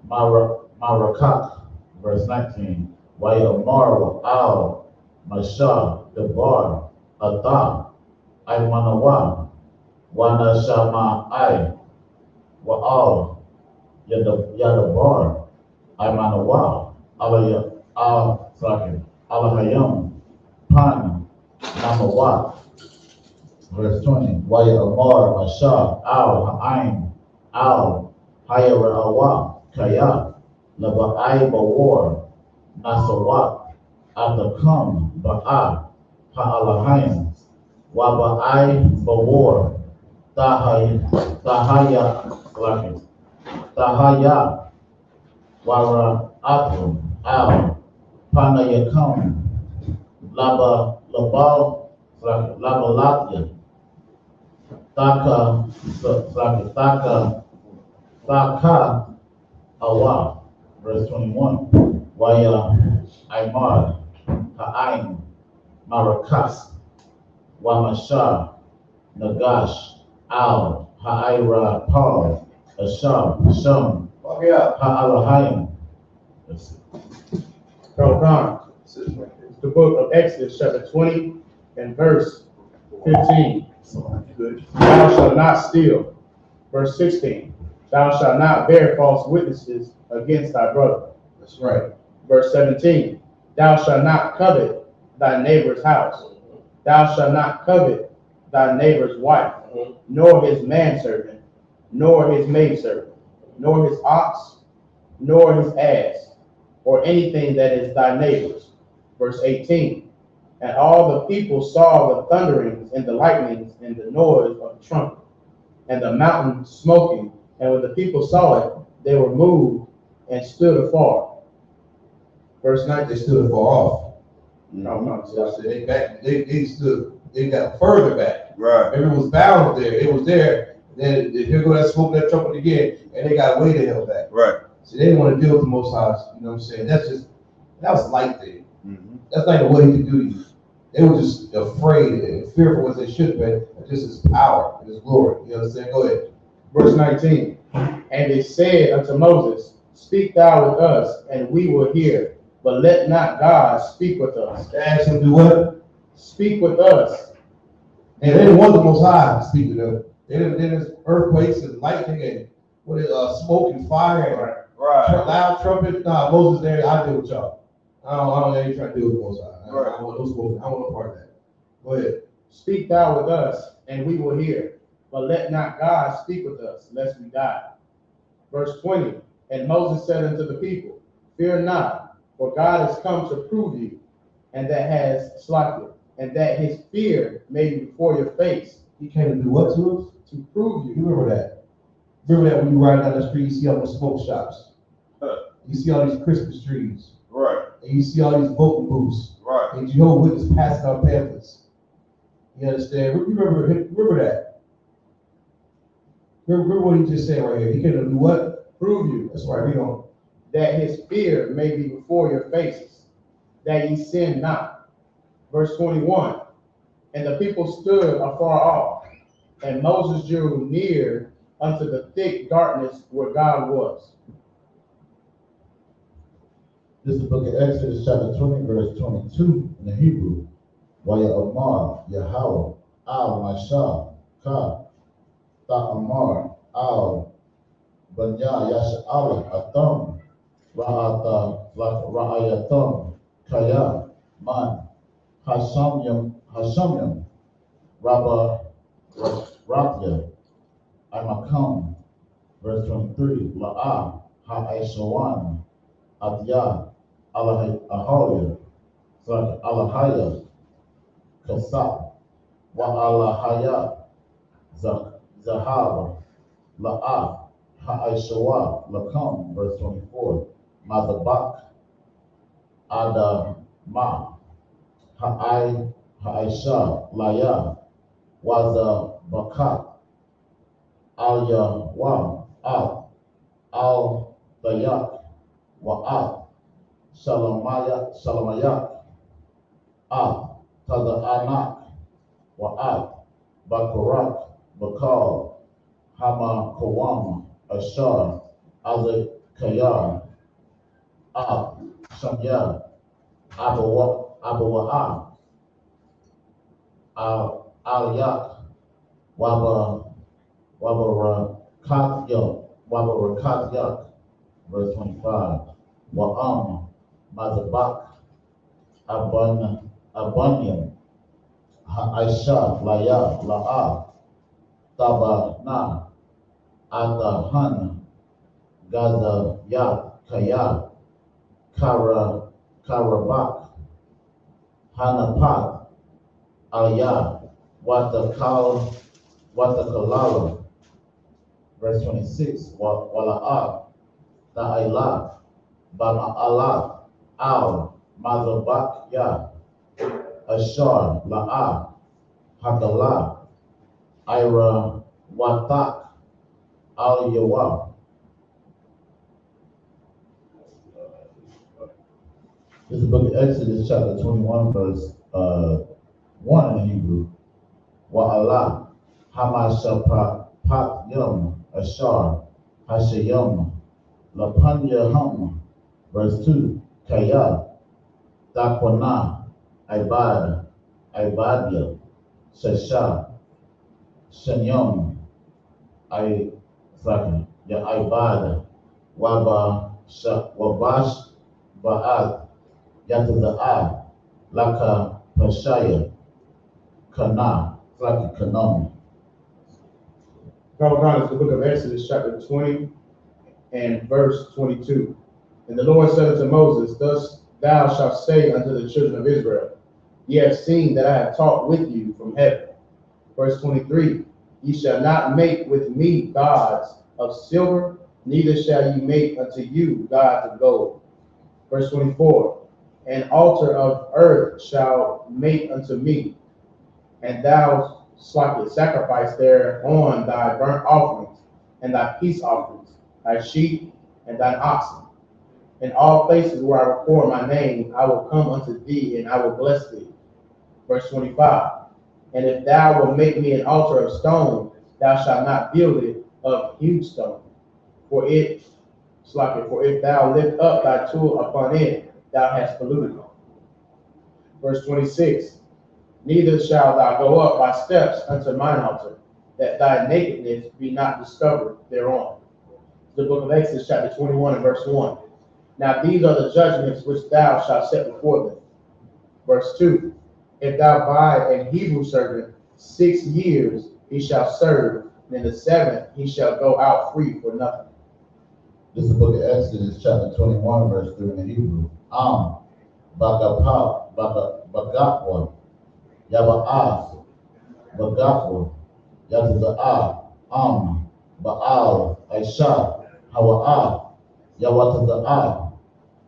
Marakak, verse 19, Waya Marwa, Al, Masha, Debar, Adah, Imanawa, Wana Shama I. Wa'al, Yadabar, Imanawa, Alahayam, Pan, Namawa. Verse 20, Waya Amar, Masha, Al, Ha'ain, Al, Hayara'awa, Kaya, Laba'ai Bawar, Nasawat, Atakam, Ba'a, Ha'alahayam, Waba'ai Bawar, Tahaya, Wara Atum, Al, Panayakam, Labalatya, Taka, Awa, verse 21, Waya, Aimar, Ha'ain, Marakas, Wamasha, Nagash, Al, Ha'ira, Paul, Asham, Sham, Ha'alahayim. Come. The book of Exodus, chapter 20 and verse 15. Thou shalt not steal. Verse 16. Thou shalt not bear false witnesses against thy brother. That's right. Verse 17. Thou shalt not covet thy neighbor's house. Thou shalt not covet thy neighbor's wife, nor his manservant, nor his maidservant, nor his ox, nor his ass, or anything that is thy neighbor's. Verse 18. And all the people saw the thunderings and the lightnings and the noise of the trumpet, and the mountain smoking. And when the people saw it, they were moved and stood afar. Verse 19. They stood afar off. No, So they stood, they got further back. Right. Everyone was bound there. It was there. Then here go that smoke, that trumpet again, and they got way the hell back. Right. So they didn't want to deal with the Most High. You know what I'm saying? That was light there. Mm-hmm. That's not even what he could do to you. They were just afraid and fearful as they should have been of just his power and his glory. You understand? Go ahead. Verse 19. And they said unto Moses, Speak thou with us, and we will hear, but let not God speak with us. They asked him to do what? Speak with us. And they didn't want the Most High to speak to them. They didn't. There's earthquakes and lightning and smoke and fire and loud trumpet. Nah, Moses there. I deal with y'all. I don't ain't trying to deal with the Most High. I don't want no smoke. I don't want no part of that. Go ahead. Speak thou with us, and we will hear, but let not God speak with us, lest we die. Verse 20. And Moses said unto the people, Fear not, for God has come to prove you, and that has slacked you, and that his fear may be before your face. He came to do what to us? To prove you. You remember that? Remember that when you ride down the street, you see all those smoke shops. You see all these Christmas trees. Right. And you see all these voting booths. Right. And Jehovah's Witnesses passing out pamphlets. You understand? Remember that. Remember what he just said right here. He came to do what? Prove you. That's right. Read on. That his fear may be before your faces, that ye sin not. Verse 21. And the people stood afar off, and Moses drew near unto the thick darkness where God was. This is the book of Exodus, chapter 20, verse 22 in the Hebrew. YAHANNA, Yahweh, Al-Mashah, Ka, Ta'amar, Al-Banya, Yash'ala, Atam, Ra'ayatam, Kaya, Man, Hashamyam, Rabba, Rathya, Amakam, verse 23, La'ah, Ha'aishawan, Adya, Alahaya, Alahaya, Kasab, Wa Alahaya, Zahaba, La'ah, Ha'aishawa, Lakam, verse 24, Mazabak, Adama, Ha'aisha, Laya, Waza Bakat, Alya Wa, Al-Dayak, Wa'at, Shalamayak, Tada'anak, Wa'at, Bakarak, Bakal, Hama Kawam, Ashar, Azekayar, Shamya, Abawa'a, Al-Yak, Wabarakatyak, verse 25. Wa'am, Mazabak, Abanyam, Aisha, Laya, La'a, Tabana, Adahan, Gaza, Yak, Kaya, Karabak, Hanapat, Alya, Watakalala, verse 26, Wala'ah, Ta'ila, Bana'alat, Al, Mazabak, Ya, Ashar, La'ah, Hakalah, Ira, Watak, Al Yawa. This is the book of Exodus, chapter 21, verse 1 in Hebrew. Wa'ala, Hamashapat Yom, Ashar, Hashayom, Lapanya Hum, verse 2, Kaya, Dakwana, Ibadia, Shasha, Shanyom, Ibada, Wabash, Ba'at, Yataza'a, Laka, Pashaya, Kana, Kanam. Come on, it's the book of Exodus, chapter 20 and verse 22. And the Lord said unto Moses, Thus thou shalt say unto the children of Israel, Ye have seen that I have taught with you from heaven. Verse 23, ye shall not make with me gods of silver, neither shall ye make unto you gods of gold. Verse 24, an altar of earth shall make unto me, and thou shalt sacrifice thereon thy burnt offerings, and thy peace offerings, thy sheep, and thine oxen. In all places where I record my name, I will come unto thee, and I will bless thee. Verse 25, and if thou wilt make me an altar of stone, thou shalt not build it of hewed stone. For if thou lift up thy tool upon it, thou hast polluted it. Verse 26, neither shalt thou go up by steps unto mine altar, that thy nakedness be not discovered thereon. The book of Exodus, chapter 21, and verse 1. Now these are the judgments which thou shalt set before them. Verse 2, if thou buy an Hebrew servant 6 years, he shall serve, and in the 7th he shall go out free for nothing. This is the book of Exodus, chapter 21, verse 3 in the Hebrew. Bagatwa, Yaba'as, Bagatwa, Yataza'a, Baal, Aisha, Hawa'ah, Yawataza'a,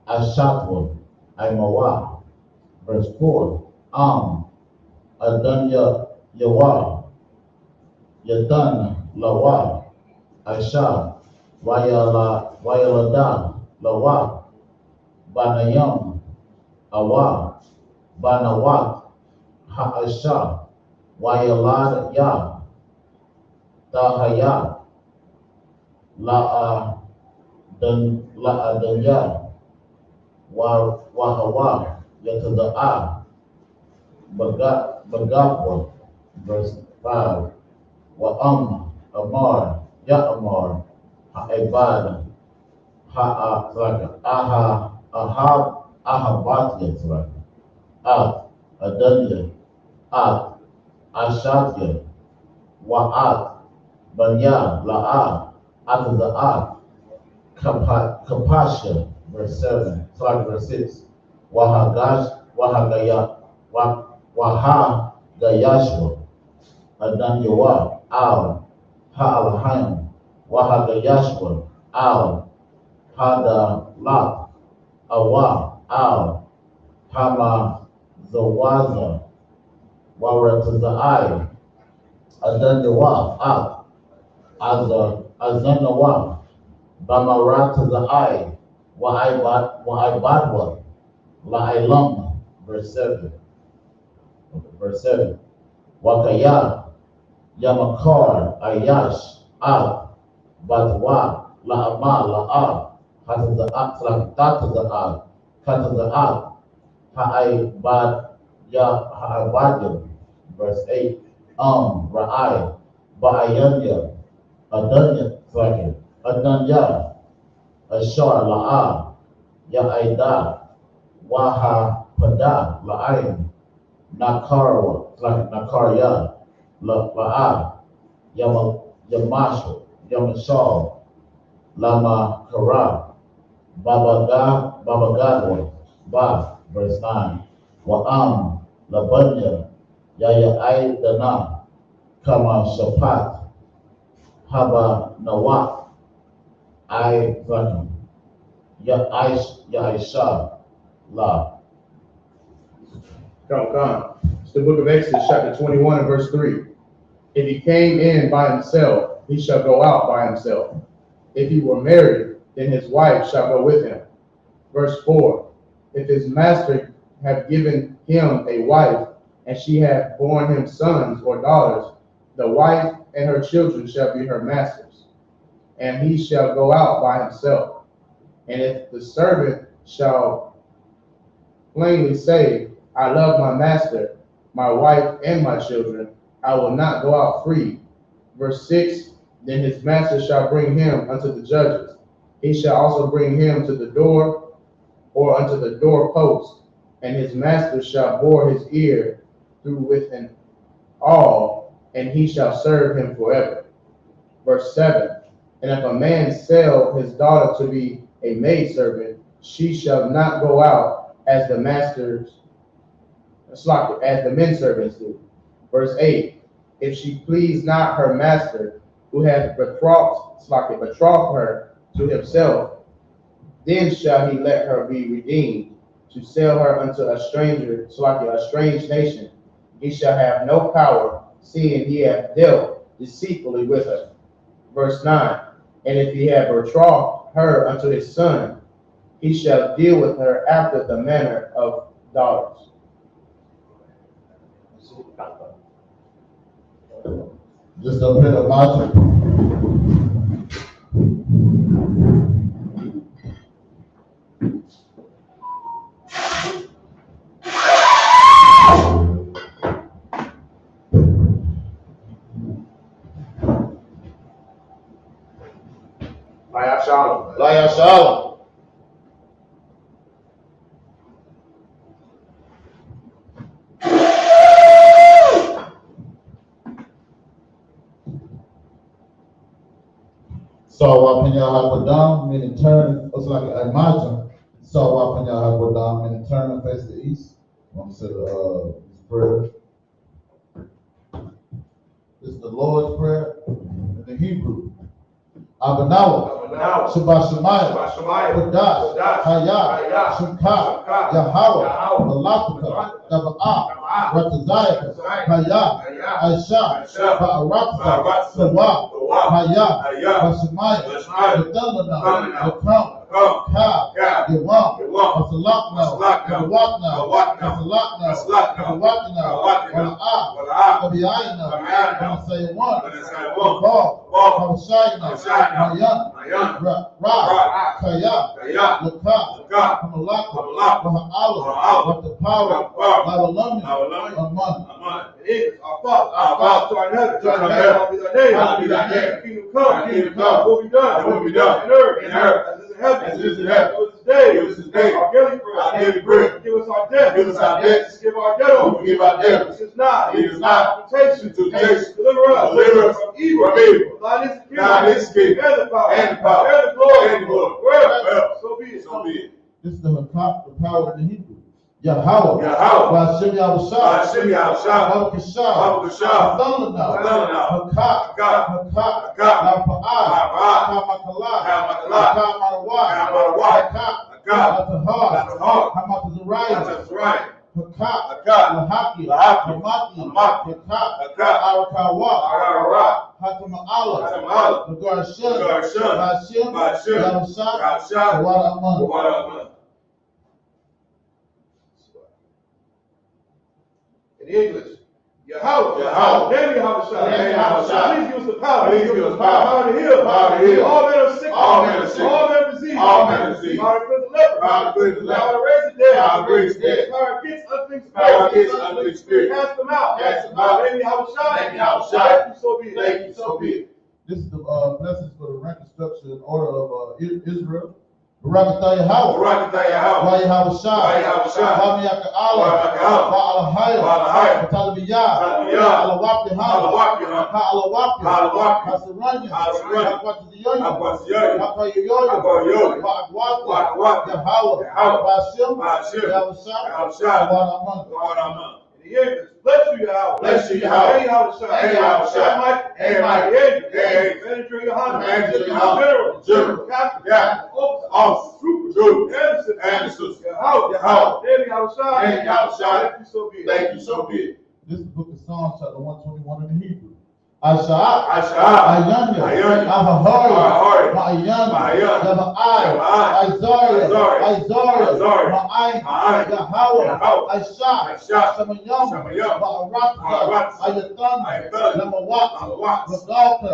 Ashatwa, Aimawa. Verse 4, Adanya Yawa, Yadan Lawa, Aisha, Wayalada Lawa, Banayam, Awa, Banawat, Ha'asha, Wayalad Ya, Tahaya, La'adanya, Wahawa, Yatada'a, Bagatwa. Verse 5, Amar, Ya'amar, Ha'ibad, Ahabatya, Adanya, Ashatya, Wa'at, Banya, La'a, Ataza'a, Kapasha, verse 7, verse 6, Wahagayashwa, Adanyawa, Al, Ha'alahim, Wahagayashwa, Al, Hadalat, Awa, Al, Hama, Zawaza, Waratazai, Adanyawa, Al, Azanawa, Bamarata Wa'ibadwa, La'ilam, verse 7. Wakaya, Yamakar, Ayash, Al, Batwa, La'ama, La'a, Hataza'at, Kataza'at, Ha'ibadya, verse 8. Ra'ai, Ba'ayanya, Adanya, Ashar, La'a, Ya'ida, Wahapada, La'aim, Nakarya, La'a, Yamashal, Lama Kara, Babagadwa, verse 9. Wa'am, Labanya, Ya'idana, Kama Shapat, Haba Nawat, Ya'isha, La. Come. It's the book of Exodus, chapter 21, and verse 3. If he came in by himself, he shall go out by himself. If he were married, then his wife shall go with him. Verse 4. If his master have given him a wife, and she hath borne him sons or daughters, the wife and her children shall be her master's, and he shall go out by himself. And if the servant shall plainly say, I love my master, my wife, and my children, I will not go out free. Verse 6, then his master shall bring him unto the judges. He shall also bring him to the door or unto the doorpost, and his master shall bore his ear through with an awl, and he shall serve him forever. Verse 7, and if a man sell his daughter to be a maidservant, she shall not go out as the master's as the men servants do. Verse 8, if she please not her master, who has betrothed her to himself, then shall he let her be redeemed, to sell her unto a stranger, a strange nation. He shall have no power, seeing he hath dealt deceitfully with her. Verse 9, and if he have betrothed her unto his son, he shall deal with her after the manner of daughters. Just a bit of logic. YAHANNA. So when y'all have a down, meaning turn, it's like a imagine. So when y'all have a down, meaning turn and face the east. I'm gonna say this prayer. It's the Lord's Prayer in the Hebrew. Abanawa, Shabbat Shemayah, Kodash, Hayah, Shemka, Yahweh, Malachika, Daba'ah, Ratazayah, Hayah, I.S.U.P.K, Ba'aratza, Sawah, Hayah, Bashemayah, Yadamana, Yakam, Ka, Yawam, Asalakna, Yawakna, Asalakna, Yawakna, Wala'ah, Kabiyayna, Wanasayawan, Kabal, Kabashayna, Mayan, Ra, Kaya, Laka, Kamalaka, Maha'ala, with the power, Lawalamni, Aman. Our Father, our heaven, hallowed be thy name. Kingdom come, will be done, in earth, as it is in heaven. Give us this day our daily bread. Give us our debts, give our debtors. Lead us not into temptation, deliver us from evil. Thine is the kingdom, and the power, and the glory, forever. So be it. This is the power in the Hebrew. Yahweh, Hashem Yahushua, Barakashah, Thalana, Hakak, Hatahar, Hamatazariah, Hakak, Lahaki, Hakak, Arakawa, Hatama'ala, Nagarashim, Yahushua, Wadaman. In English, Yahweh, name Yahushua. Please give us the power. Power to heal. All men are sick. All men are diseased. Power to cleanse the leper. Power to raise the dead. Power against unclean spirits. Cast them out. Name Yahushua. Thank you, so be it. This is the message for the reconstruction and order of Israel. Barakatah Yahweh, Yahushua, Hamiyaka Allah, Ba'alahaya, Batalabiyah, Alawapihan, Ha'alawapi, Hasaranya, Hakwatiyoyo, Hakayoyo, Ba'akwati, Yahweh, Ba'ashim, Yahushua, Wadaman. Bless you, Yahweh. Hey, Yahushua. Hey, Mike. Manager YAHANNA. General. Captain. Officer. Trooper. Anderson. Yahweh. Hey, Yahushua. Thank you, so be it. This is the book of Psalms, chapter 121 in the Hebrew. I.S.U.P.K, Ahahari, Ma'ayan, Yaba'ai, Isaiah, Ma'ayin, Yahweh, I.S.U.P.K, Shamayam, Ba'aratza, Ayatan, Lamawat, Radalta,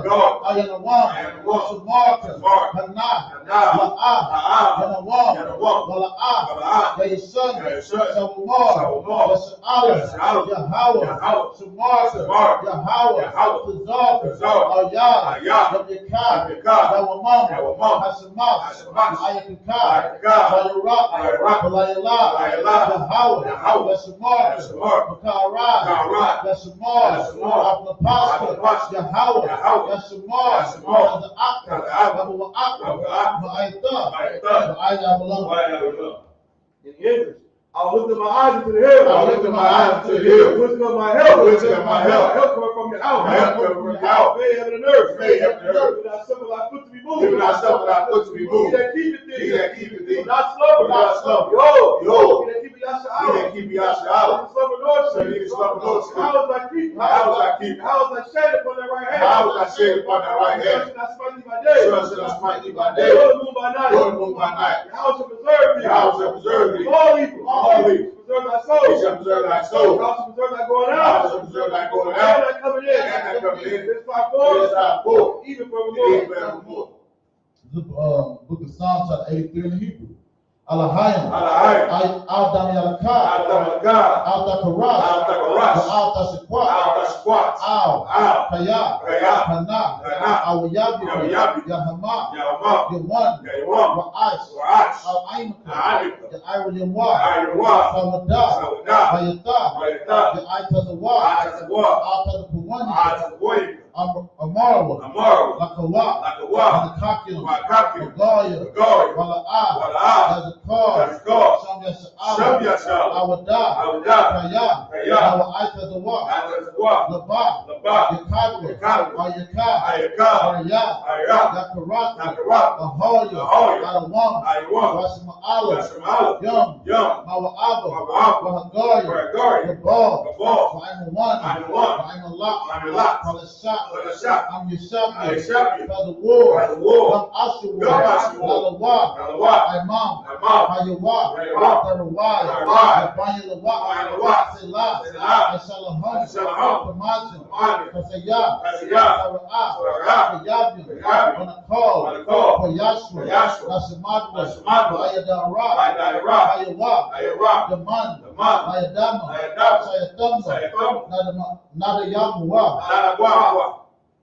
Ayanawam, Shamarka, Hanah, La'ah, Yanawam, Wala'ah, Yayisan, Shawamar, Yasha'ala, Yahweh, Shamarka, Yahweh, Ayah, Yabika, Yawamam, Hashemah, I.S.U.P.K, Bayarab, Balayala, Yahweh, Yashemah, Makara, Yashemah, Abnapashka, Yahweh, Yashemah, Ma'aita, In English, I will lift up my eyes to the hill. I will lift up my eyes to the hill. Which comes my help? Which comes my help? Help coming from your house. My help coming from your house. Made heaven and earth. Made heaven and earth. Do not suffer thy foot to be moved. Do not suffer thy foot to be moved. He that keepeth thee. He that keepeth thee. Will not slumber. Will not slumber. Behold. Behold. He that keepeth Yasha He that keepeth Yasha Allah. slumber nor So he that slumber nor sleep. How is thy keeping? How is thy keeping? How is thy shade upon thy right hand? How is thy shade upon thy right hand? Shall not smite thee by day. Shall not smite thee by day. Nor the moon by night. Nor the moon by night. Your house shall preserve thee. Your house shall preserve thee. From all evil. All evil. Preserve thy soul. He shall preserve thy soul. Your house shall preserve thy going Your house out. shall preserve thy going And out. thy coming in. And thy coming in. This is our form. This is our form. Even forevermore. Even forevermore. The book of Psalms, chapter 83 in Hebrew. Alahayim. Alahayim. Al-Dami Al-Ka. Al-Dami Al-Takaras. Al-Takaras. Al-Tashikwat. Al-Tashquat. Al. Kaya. Kaya. Kana. Kana. Al-Yabi. Al-Yabi. Yahama. Yahama. Yawan. Yawan. Wa'ash. Wa'ash. Al-Aimaka. Al-Aimaka. Ya'ayr Yawa. Al-Yawa. Sawada. Sawada. Bayata. Bayata. Ya'aytazawa. Al-Tazawwa. Al-Tazapawani. Al-Tazawwa. Amarawa. Amarawa. Lakawa. Lakawa. Al-Kakim. Al-Kakim. Goya. Goya. Wala'ah. Wala'ah. Yazakar. Yazakar. Sham Sham Yasha'al. Awada. Awada. Kaya. Kaya. Awa'aytazawa. Al-Tazawwa. Laba. Laba. Yakadwa. Yakadwa. Ayaka. Ayaka. Arya. Arya. Yakarat. Yakarat. Ahoya. Ahoya. Alawan. Ayawan. Rashma'ala. Rashma'ala. Yum. Yum. Mawa'aba. Mawa'aba. Wahagari. Wahagari. Gabal. Gabal. Fa'imawan. Fa'imawan. Fa'imalak. Fa'imalak. Falashak. Falashak. I'm Yashabi. I'm Yashabi. By the war. By the war. Lam Ashu. Lam Ashu. Lalawa. Lalawa. Imam. Imam. Hayawa. Hayawa. Sarawai. Sarawai. Abanyalawa. Abanyalawa. Selah. Selah. Shalaham. Shalaham. Kamajin. Kamajin. Kasaya. Kasaya. Sara'ah. Sara'ah. Kayabin. Kayabin. Wanakal. Wanakal. Koyashua. Koyashua. Nashimadwa. Nashimadwa. Ayadara. Ayadara. Hayawa. Hayawa. Yaman. Yaman. Ayadama. Ayadama. Sayatamba. Sayatamba. Nadayamuwa. Nadayamuwa.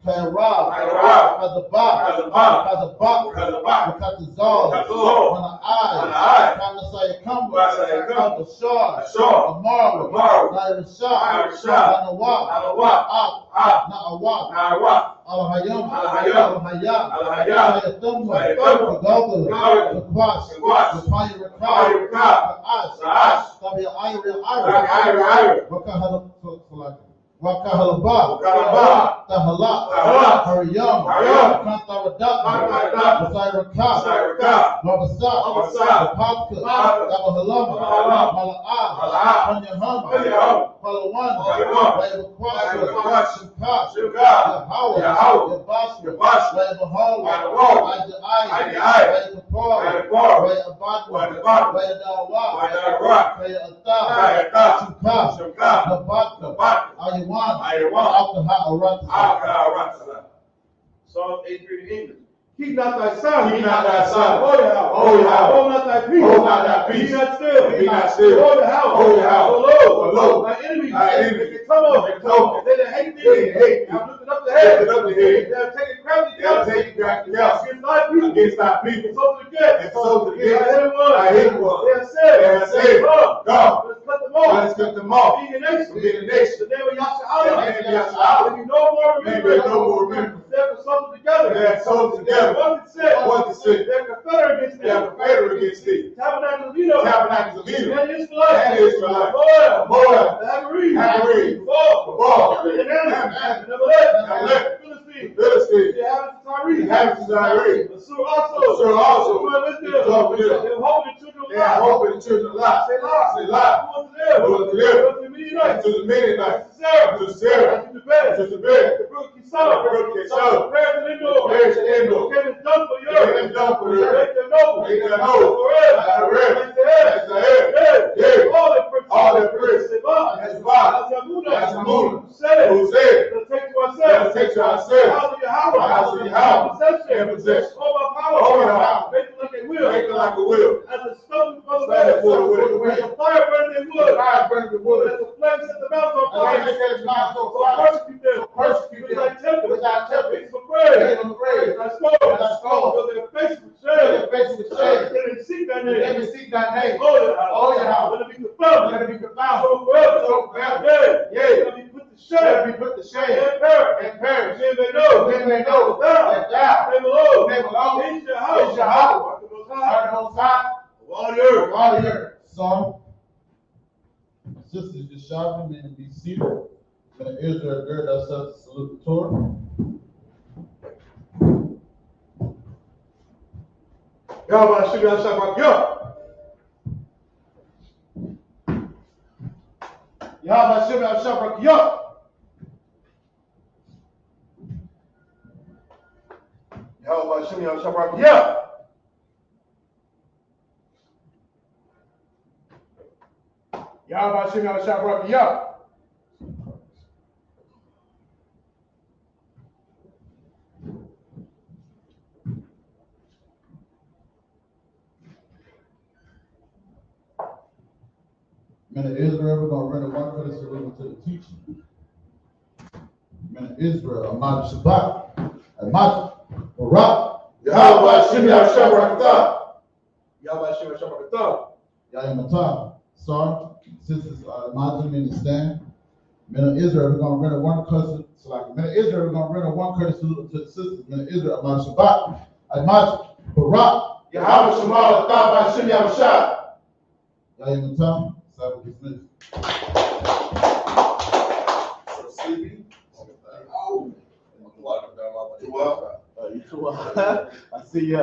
Kayarab, Kayarab, Kazabak, Kazabak, Kazabak, Kazabak, Katazal, Katazal, when the eye, Kanasayakamba, Kanasayakamba, Ashar, Ashar, Amara, Amara, Nairashah, Nairashah, Nanawak, Nanawak, Na'awak, Na'awak, Al-Hayam, Al-Hayam, Al-Hayam, Al-Hayam, Sayatamba, Sayatamba, Gagala, Gagala, the Kwash, Kwash, the Panya Panya Rakab, Rakab, the Ash, Ash, Tabi Ayri, Ayri, Wakahala, Wakahalaba, Wakalaba, Tahala, Tahala, Hariyam, Hariyam, Kantaradaka, Kantaradaka, Wasairaka, Wasairaka, Wabasa, Wabasa, Wapaka, Wapaka, Abahalam, Abahalam, Mala'ah, Mala'ah, Panyaham, Panyaham, Palawan, Palawan, Wayabakwasha, Wayabakwasha, Shimkash, Shimkash, Yahawa, Yahawa, Yabashwa, Yabashwa, Wayabahal, Wayabahal, Ayja'ai, Ayja'ai, Wayabapar, Wayabapar, Wayabadwa, Wayabadwa, Wayadawa, Wayadawa, Wayatah, Wayatah, Shimkash, Shimkash, Nabaka, Nabaka, Ayawan, Ayawan, Al-Kaha'arat, Psalm 83 in English. Keep not thy son. Keep not thy son. Hold your house. Hold your house. Hold not thy peace. Hold not thy peace. Be not still. Be not still. Hold your house. Hold your house. For lo. For lo. Thy enemies. Thy enemies. They come up. They come up. They that hate thee. They that hate thee. Have lifted up the head. Lifted up the head. They have taken crafty They have counsel. taken crafty counsel Against thy people. against thy people. And so to the death. And so to the death. Thy hidden one. They They have said. God, Let's cut them off. let us cut them off. Being a nation. Being a nation. The name of Yahshua. The name of Yahshua. May be no more May remembered. be no more remembered. They have assembled together. They have assembled together. One that One that said. they're confederate against They are confederate against thee. Tabernacles of Edom. Tabernacles of Edom. And Israelite. And Israelite. Moab. Moab. The Hagarene. Hagarene. Gabal. Gabal. And Ammon. Ammon. And Amalek. Amalek. Philistine. Philistine. The inhabitants of Tyre. The inhabitants of Tyre. Assur also. Assur also. Join with them. Join with them. They have hope in the children of They have God. hope in the children of Lot. Selah. Selah. Who unto them? Who unto them? Who unto the Midianites? And to the Midianites. Sarah. To Sarah. And to the bed. To the bed. The brook Kisara. The brook Kisara. Prayers and indoor. Prayers and indoor. Came and done for the Came earth. and done for the earth. Make them noble. Make them noble. Forever. Forever. As the head. As the head. Yea. All their princes. All their princes. Sebah. As Sebah. As Amuna. As Amuna. Who said. Who said. Let's take to Let ourselves. us take to The ourselves house of Yahweh. the house of Yahweh. Possession. And possession. All our power. All our power. Make it like they will. Make it like a will. As a stone before the Stand before the wind. wind. As a fire burning their wood. Fire burning the wood. As the flame set the mouth on And fire. they set his mouth on So fire. persecute them. Persecute With them. thy temple. With thy temple. Make them afraid. Make them afraid. As thy skull. As thy skull. Till their faces with Till shame. their faces with shame. Till they seek thy Let name. me seek thy name. Oh, yeah. Oh, yeah. Let it be confounded. Let it be confounded. So forever. So forever. Yea. Yea. Let it be put to shame. Let it be put to shame. And perish. And perish. Then they know. Then they know that that thou, name alone. name alone, Is your house. is Yahweh. The Most Art High. the Most High Of all the earth. of all the earth. Psalm and be seated. Men of Israel, gird ourselves to salute the Torah. Yahweh Hashem Yahweh Yahweh Hashem Yahweh Yahweh Hashem Yahweh Yahweh Hashem Yahweh Men of Israel, we're going to render one courtesy salute to the teacher. Men of Israel, Ahmad Shabbat, Ahmad Barak, Yahweh Hashem Yahweh Yahweh Hashem Yahweh Yahyamatah, sorry, sisters, Ahmad men to stand. Men of Israel, we're going to render one courtesy. Men of Israel, we're going to render one courtesy salute to the sisters. Men of Israel, Ahmad Shabbat, Ahmad Barak, Yahweh Shema Hashem Yahweh Yahyamatah, Sabbath dismissed. Sleepy? Oh. I see ya.